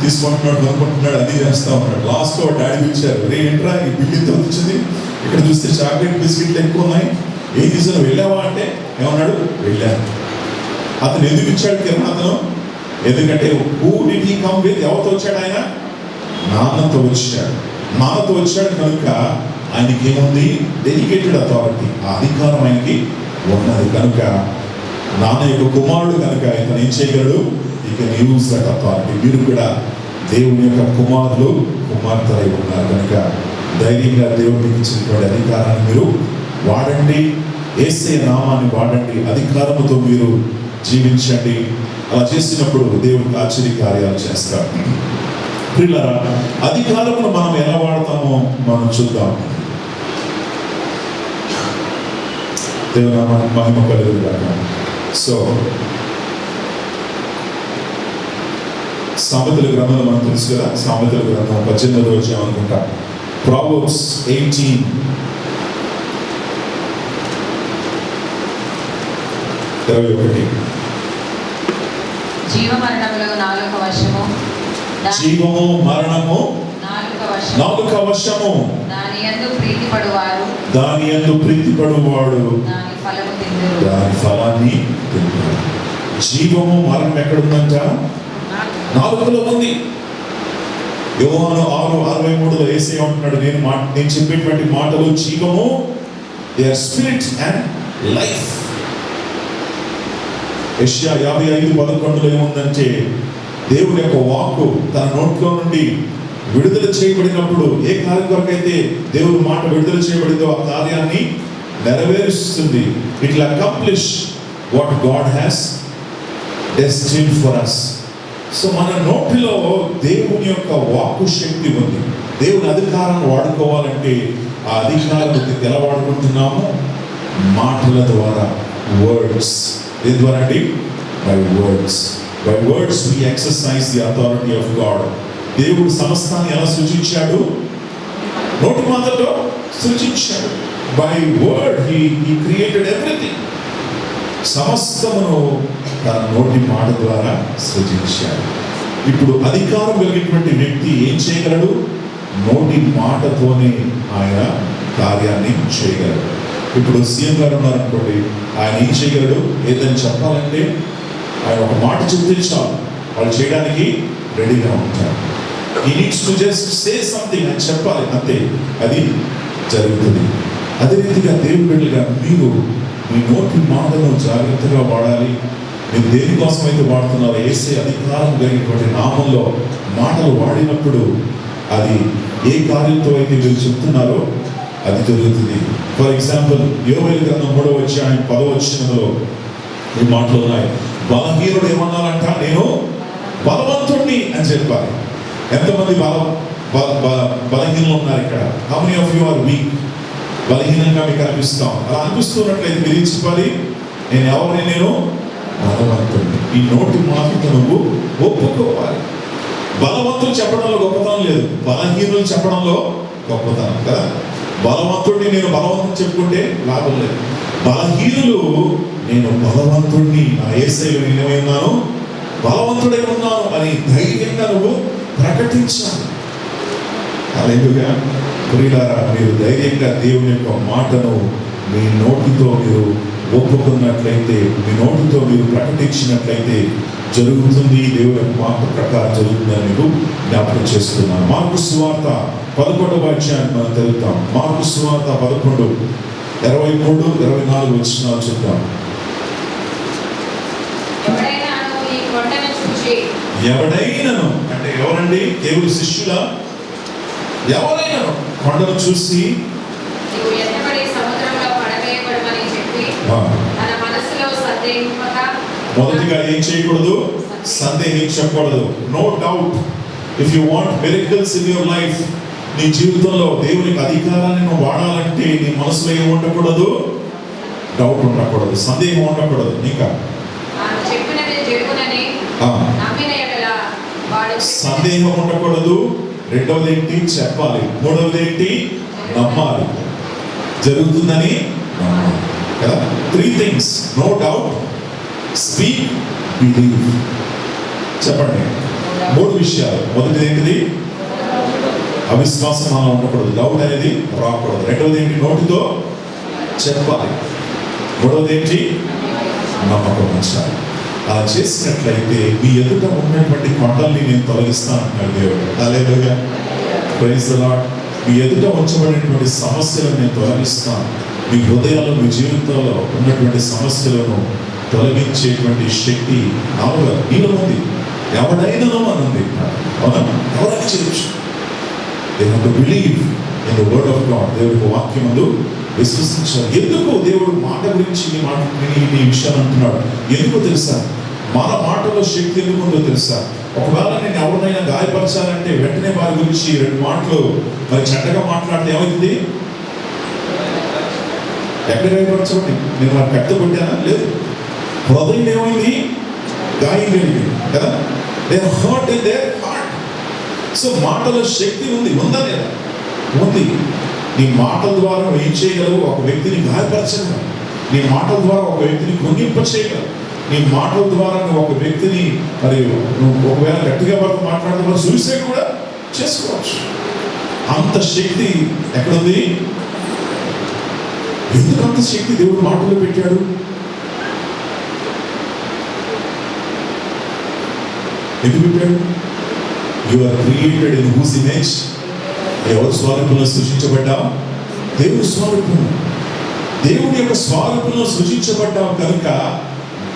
తీసుకుంటున్నాడు, కొనుక్కుంటున్నాడు, అన్నీ చేస్తూ ఉన్నాడు. లాస్ట్లో డాడీ పిలిచారు. ఏంట్రా ఈ బిల్లు ఎంత వచ్చింది? ఇక్కడ చూస్తే చాక్లెట్ బిస్కెట్లు ఎక్కువ ఉన్నాయి. ఏం చేశాను? వెళ్ళావా అంటే ఏమన్నాడు? వెళ్ళాను. అతను ఎందుకు ఇచ్చాడు కిరణ్? అతను ఎందుకంటే who did he come with? ఎవరితో వచ్చాడు ఆయన? నాన్నతో వచ్చాడు. నాన్నతో వచ్చాడు కనుక ఆయనకి ఏముంది? Dedicated authority. ఆ అధికారం ఆయనకి ఉన్నది కనుక నాన్న యొక్క కుమారుడు కనుక ఇతను ఏం చేయగలడు? ఇక యూజ్ దట్ అథారిటీ. మీరు కూడా దేవుని యొక్క కుమారులు, కుమార్తెలై ఉన్నారు కనుక ధైర్యంగా దేవుడికి ఇచ్చినటువంటి అధికారాన్ని మీరు వాడండి. యేసయ్య నామాన్ని వాడండి. అధికారముతో మీరు జీవించండి. అలా చేసినప్పుడు దేవుడికి ఆశ్చర్య కార్యాలు చేస్తారు. ప్రియులారా, అధికారమును మనం ఎలా వాడతామో మనం చూద్దాం. దేవుని నామానికి మహిమ కలుగుగాక. సో సామెతల గ్రంథంలో మనం తెలుసు కదా, సామెతల గ్రంథం 18వ అధ్యాయం అనుకుంటా. Proverbs 18:21. జీవమరణములు నాలుక వశము, జీవము మరణము నాలుక వశము. దాని యందు ప్రీతిపడువారు, దాని యందు ప్రీతిపడువాడు దాని ఫలము తిందురు. దాని ఫలాన్ని తింటాడు. జీవము మరణం ఎక్కడుందంట? నాలుకలో ఉంది. యోహాను 6:63లో యేసయ్య అంటున్నాడు, నేను చెప్పేటువంటి మాటలు జీవము, they are spirit and life. యెషయా 55:11లో ఏముందంటే దేవుడి యొక్క వాక్కు తన నోట్లో నుండి విడుదల చేయబడినప్పుడు ఏ కార్యం కొరకైతే దేవుడి మాట విడుదల చేయబడిందో ఆ కార్యాన్ని నెరవేరుస్తుంది. It will accomplish what God has destined for us. So మన నోటిలో దేవుని యొక్క వాక్కు శక్తి ఉంది. దేవుని అధికారాన్ని వాడుకోవాలంటే ఆ అధికారాన్ని ఎలా వాడుకుంటున్నాము? మాటల ద్వారా, వర్డ్స్. దేని ద్వారా అండి? By words. By words we exercise the authority of God. దేవుడు సమస్తాన్ని ఎలా సృజించాడు? నోటి మాటతో సృజించాడు. By word he created everything. సమస్తమును తన నోటి మాట ద్వారా సృజించాడు. ఇప్పుడు అధికారం కలిగినటువంటి వ్యక్తి ఏం చేయగలడు? నోటి మాటతోనే ఆయన కార్యాన్ని చేయగలడు. ఇప్పుడు సీఎం గారు ఉన్నారనుకోండి, ఆయన ఏం చేయగలడు? ఏదని చెప్పాలంటే ఆయన ఒక మాట చెప్తే చాలు, వాళ్ళు చేయడానికి రెడీగా ఉంటారు. He needs to just say something అని చెప్పాలి, అంతే, అది జరుగుతుంది. అదే రీతిగా దేవుని బిడ్డలుగా మీరు మీ నోటి మాటను జాగ్రత్తగా వాడాలి. మీరు దేనికోసం అయితే వాడుతున్నారో యేసే అధికారం కలిగినటువంటి నామంలో మాటలు వాడినప్పుడు అది ఏ కార్యంతో అయితే మీరు చెప్తున్నారో అది జరుగుతుంది. ఫర్ ఎగ్జాంపుల్, యోవేలు గ్రంథం 3వ అధ్యాయం 10వ వచనంలో ఈ మాటలు ఉన్నాయి. బలహీనుడు ఏమన్నారంట? నేను బలవంతుడిని అని చెప్పాలి. ఎంతమంది బలహీనలు ఉన్నారు ఇక్కడ? How many of you are weak? బలహీనంగా మీకు అనిపిస్తాం. అలా అనిపిస్తున్నట్లయితే మీరు చెప్పాలి, నేను ఎవరిని? నేను బలవంతుడిని. ఈ నోటి మాటతో నువ్వు ఒప్పుకోవాలి. బలవంతులు చెప్పడంలో గొప్పతనం లేదు, బలహీనులు చెప్పడంలో గొప్పతనం కదా. బలవంతుడిని నేను బలవంతుని చెప్పుకుంటే లాభం లేదు. బలహీనులు నేను బలవంతుడిని, నా యేసయ్యలో నేనేమై ఉన్నాను, బలవంతుడై ఉన్నాను అని ధైర్యంగా నువ్వు ప్రకటించాలి. హల్లెలూయా. ప్రియులారా, మీరు ధైర్యంగా దేవుని యొక్క మాటను మీ నోటితో మీరు ఒప్పుకున్నట్లయితే, మీ నోటితో మీరు ప్రకటించినట్లయితే జరుగుతుంది. దేవుని యొక్క మాట ప్రకారం జరుగుతుందని మీకు జ్ఞాపకం చేస్తున్నాను. మార్కు సువార్త 11వ అధ్యాయం మనం చదువుతాం. మార్కు సువార్త 11, 23, 24 వచనాలు చూద్దాం. ఎవడైనను అంటే ఎవరండి? దేవుని శిష్యుల? ఎవరైనా కొండను చూసి మొదటిగా ఏం చేయకూడదు? సందేహించకూడదు. No doubt. If you want miracles in your life, నీ జీవితంలో దేవునికి అధికారాన్ని నువ్వు వాడాలంటే నీ మనసులో ఏం ఉండకూడదు? డౌట్ ఉండకూడదు, సందేహం ఉండకూడదు. ఇంకా సందేహం ఉండకూడదు. రెండవది ఏంటి? చెప్పాలి. మూడవది ఏంటి? నమ్మాలి. జరుగుతుందని నమ్మాలి కదా. 3 things. No doubt, speak, believe. చెప్పండి. 3 విషయాలు. మొదటిది ఏంటిది? అవిశ్వాసం అలా ఉండకూడదు, డౌట్ అనేది రాకూడదు. రెండవది ఏంటి? నోటితో చెప్పాలి. మూడవది ఏంటి? నమ్మకం ఉంచాలి. అలా చేసినట్లయితే మీ ఎదుట ఉన్నటువంటి కొండల్ని నేను తొలగిస్తాను అంటున్నాడు దేవుడు. హల్లెలూయా. Praise the Lord. మీ ఎదుట ఉంచబడినటువంటి సమస్యలను నేను తొలగిస్తాను. మీ హృదయాల్లో, మీ జీవితంలో ఉన్నటువంటి సమస్యలను తొలగించేటువంటి శక్తి నీలో ఉంది. ఎవడైనా అనుంది. అవునా? ఎవరైనా చేయొచ్చు. They have to believe in the word of God. దేవుడి వాక్యమును విశ్వసించాలి. ఎందుకు దేవుడు మాట గురించి ఈ విషయాలు అంటున్నాడు? ఎందుకు తెలుసా? మన మాటలో శక్తి ఎందుకు ఉందో తెలుసా? ఒకవేళ నేను ఎవరినైనా గాయపరచాలంటే వెంటనే వారి గురించి 2 మాటలు మరి చెడ్డగా మాట్లాడితే ఏమవుతుంది? ఎక్కడ గాయపరచండి? నేను వారికి కట్టు కొట్టానా? లేదు. హృదయం ఏమైంది? గాయం కలిగింది కదా. They hurt in their heart. So మాటలో శక్తి ఉంది. ఉందా లేదా? ఉంది. నీ మాటల ద్వారా నువ్వు ఏం చేయగలవు? ఒక వ్యక్తిని గాయపరచగలవు. నీ మాటల ద్వారా ఒక వ్యక్తిని కృంగింప చేయగలవు. నీ మాటల ద్వారా నువ్వు ఒక వ్యక్తిని మరి నువ్వు ఒకవేళ గట్టిగా వరకు మాట్లాడడం సూసైడ్ కూడా చేసుకోవచ్చు. అంత శక్తి ఎక్కడుంది? ఎందుకు అంత శక్తి దేవుడు మాటల్లో పెట్టాడు? ఎందుకు పెట్టాడు? You are created in whose image? ఎవరి స్వరూపంలో సృష్టించబడ్డావు? దేవుని స్వరూపం. దేవుని యొక్క స్వరూపంలో సృష్టించబడ్డావు కనుక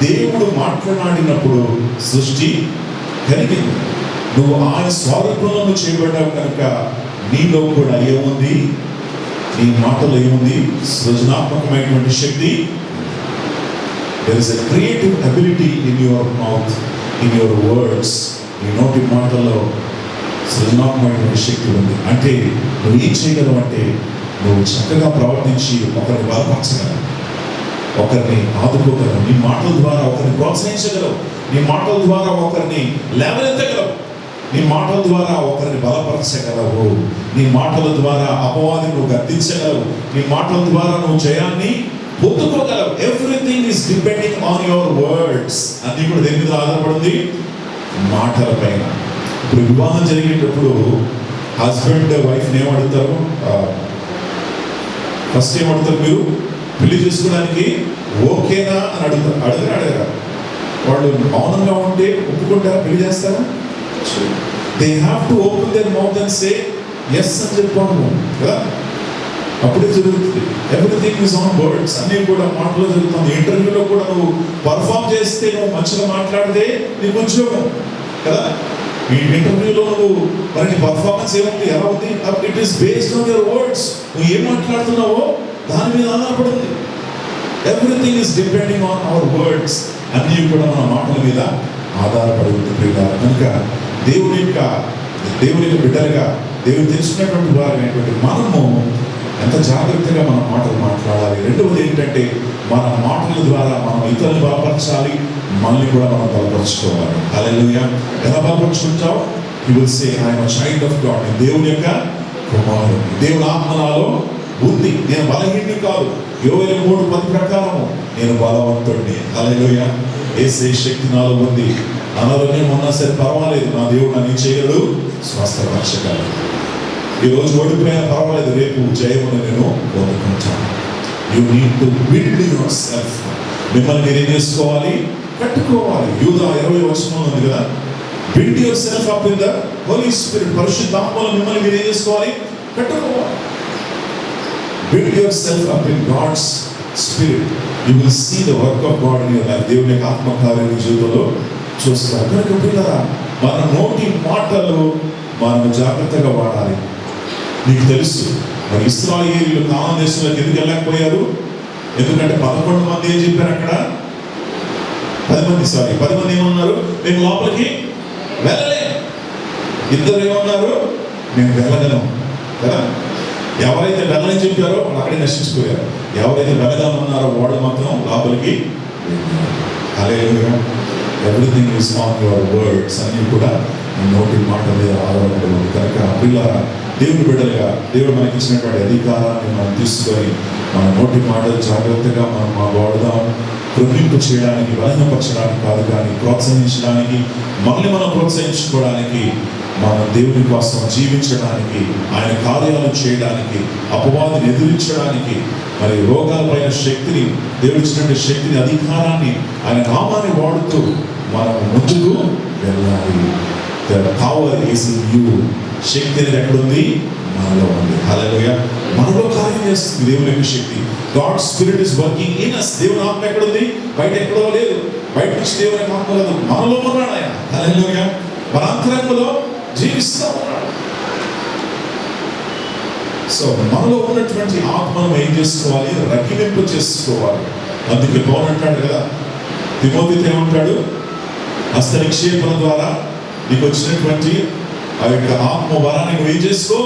దేవుడు మాట్లాడినప్పుడు సృష్టి కలిగింది. నువ్వు ఆయన స్వరూపంలో చేయబడ్డావు కనుక నీలో కూడా ఏముంది? నీ మాటలో ఏముంది? సృజనాత్మకమైనటువంటి శక్తి. There is a creative ability in your mouth, in your words. నీ నోటి మాటల్లో సృజనాత్మకమైన శక్తి ఉంది. అంటే నువ్వు ఏం చేయగలవు అంటే నువ్వు చక్కగా ప్రవర్తించి ఒకరిని బలపరచగలవు, ఒకరిని ఆదుకోగలవు. నీ మాటల ద్వారా ఒకరిని ప్రోత్సహించగలవు. నీ మాటల ద్వారా ఒకరిని లేవనెత్తగలవు. నీ మాటల ద్వారా ఒకరిని బలపరచగలవు. నీ మాటల ద్వారా అపవాదిని నువ్వు గద్దించగలవు. నీ మాటల ద్వారా నువ్వు జయాన్ని పొందుకోగలవు. Everything is depending on your words. అన్ని కూడా దేని మీద ఆధారపడింది? మాటల పైన. ఇప్పుడు వివాహం జరిగేటప్పుడు హస్బెండ్ వైఫ్ని ఏమడుగుతారు? ఫస్ట్ ఏమడుగుతారు? మీరు పెళ్లి చేసుకోవడానికి ఓకేనా అని అడగరా? వాళ్ళు మౌనంగా ఉంటే ఒప్పుకుంటారా? పెళ్లి చేస్తారా? They have to open their mouth and say yes అని చెప్పాము కదా, అప్పుడే జరుగుతుంది. ఎవ్రీథింగ్ ఇస్ ఆన్ వర్డ్స్, అన్నీ కూడా మాటలో జరుగుతుంది. ఇంటర్వ్యూలో కూడా నువ్వు పర్ఫామ్ చేస్తే, నువ్వు మంచిగా మాట్లాడితే నీకు ఉద్యోగం కదా. ఈ ఇంటర్వ్యూలో నువ్వు మరి నీ పర్ఫార్మెన్స్ ఏముంది, ఎలా ఉంది? It is based on your words. నువ్వు ఏం మాట్లాడుతున్నావో దాని మీద ఆధారపడింది. Everything is depending on our words. అన్నీ కూడా మన మాటల మీద ఆధారపడి ఉంది ప్రియులారా. కనుక దేవుని యొక్క బిడ్డలుగా, దేవుడు తెలుసుకున్నటువంటి వారైనటువంటి మనము ఎంత జాగ్రత్తగా మన మాటలు మాట్లాడాలి. రెండవది ఏంటంటే, మన మాటల ద్వారా మనం ఇతరులను బలపరచాలి, మనల్ని కూడా మనం బలపరుచుకోవాలి. హల్లెలూయా. ఎలా బలపరుచుకుంటావు? You will say I am a child of God. నేను దేవుని యొక్క కుమారుడు, దేవుని ఆత్మ నాలో ఉంది, నేను బలహీనుని కాదు. యోవేలు 3:10 ప్రకారము నేను బలవంతుడిని. హల్లెలూయా. యేసే శక్తి నాలో ఉంది. అనారోగ్యం ఉన్నా సరే పర్వాలేదు, నా దేవుడు నన్ను చేయగలడు, స్వస్థపరచగలడు. ఈరోజు ఓడిపోయినా పర్వాలేదు, రేపు జయమును నేను పొందుకుంటాను. You need to build yourself. మిమ్మల్ని మీరు ఏం చేసుకోవాలి? కట్టుకోవాలి. యూదా 20 వచనంలో ఉంది కదా, build yourself up in the Holy Spirit. పరిశుద్ధాత్మలో మిమ్మల్ని మీరు ఏం చేసుకోవాలి? కట్టుకోవాలి. Build yourself up in God's spirit. You will see the work of God in your life. దేవుని యొక్క ఆత్మకార్యం నీ జీవితంలో చూస్తారు. కనుక పిల్లరా, మన నోటి మాటలు మనం జాగ్రత్తగా వాడాలి. నీకు తెలుసు, మరి ఇశ్రాయేలీయులు కానాను దేశంలోకి ఎందుకు వెళ్ళలేకపోయారు? ఎందుకంటే 11 మంది ఏం చెప్పారు అక్కడ? 10 మంది ఏమన్నారు? మేము లోపలికి వెళ్ళలేము. 2 ఏమన్నారు? మేము వెళ్ళగలం కదా. ఎవరైతే వెళ్ళని చెప్పారో వాళ్ళు అక్కడే నశించిపోయారు. ఎవరైతే వెళ్ళగలమన్నారో వాళ్ళు మాత్రం లోపలికి. Hallelujah. Everything is on your words. అన్నీ కూడా నోటి మాట మీద ఆధారపడి ఉంది. కనుక పిల్లరా, దేవుని బిడ్డలుగా దేవుడు మనకి ఇచ్చినటువంటి అధికారాన్ని మనం తీసుకొని మన నోటి మాటలు జాగ్రత్తగా మనం వాడుదాం. కృంగింపు చేయడానికి, బలహీనపరచడానికి కాదు, కానీ ప్రోత్సహించడానికి, మనల్ని మనం ప్రోత్సహించుకోవడానికి, మనం దేవుని కోసం జీవించడానికి, ఆయన కార్యాలు చేయడానికి, అపవాదిని ఎదిరించడానికి, మరి రోగాలపైన శక్తిని, దేవుడు ఇచ్చినటువంటి శక్తిని, అధికారాన్ని, ఆయన నామాన్ని వాడుతూ మనం ముందుకు వెళ్ళాలి. The power is in you. శక్తి అనేది ఎక్కడుంది? మనలో ఉంది. హల్లెలూయా. మనలో కార్యం చేస్తుంది దేవుని యొక్క శక్తి. God spirit is working in us. దేవుని ఆత్మ ఎక్కడుంది? బయట ఎక్కడో లేదు. బయట నుంచి దేవుని యొక్క ఆత్మ లేదు, మనలో ఉన్నాడు ఆయన. హల్లెలూయా. మన అంతరంగంలో జీవిస్తూ ఉన్నాడు. సో మనలో ఉన్నటువంటి ఆత్మను ఏం చేసుకోవాలి? రగిలింపు చేసుకోవాలి. అందుకే పౌలు అంటాడు కదా, తిమోతితో ఏమంటాడు? హస్త నిక్షేపణ ద్వారా నీకు వచ్చినటువంటి ఆ యొక్క ఆత్మ వరాన్ని నువ్వు ఏం చేసుకో?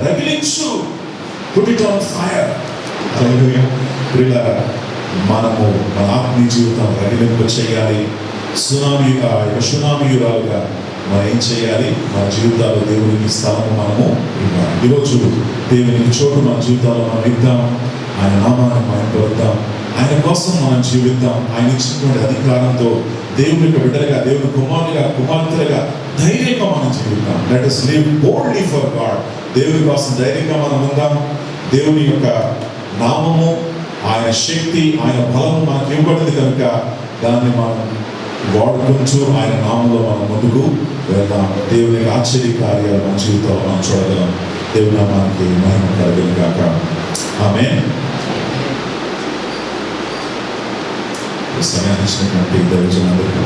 రగిలించు. Put it on fire. మనము మన ఆత్మీయ జీవితం రగిలింపు చేయాలి. సునామీ యుగాలుగా మనం ఏం చేయాలి? మన జీవితాల్లో దేవునికి స్థలము మనము ఇవ్వాలి. ఈరోజు దేవునికి చోటు మన జీవితాల్లో మనం ఇద్దాం. ఆయన నామాన్ని మనం పొందుతాం. ఆయన కోసం మనం జీవిద్దాం. ఆయన ఇచ్చినటువంటి అధికారంతో దేవుని యొక్క బిడ్డలుగా, దేవుని కుమారులుగా, కుమార్తెలుగా ధైర్యంగా మనం జీవిద్దాం. Let us live boldly for God. దేవుని కోసం ధైర్యంగా మనం ఉందాం. దేవుని యొక్క నామము, ఆయన శక్తి, ఆయన బలము మనకు ఇవ్వబడింది కనుక దాన్ని మనం వాడుకుంటూ ఆయన నామంలో మనం ముందుకు వెళ్దాం. దేవుని ఆశ్చర్య కార్యాలు మన జీవితంలో మనం చూడగలం. దేవుని నామానికి మహిమ కలుగును గాక. ఆమేన్. సమయాన్ని ఇచ్చినటువంటి దైవజనులందరికీ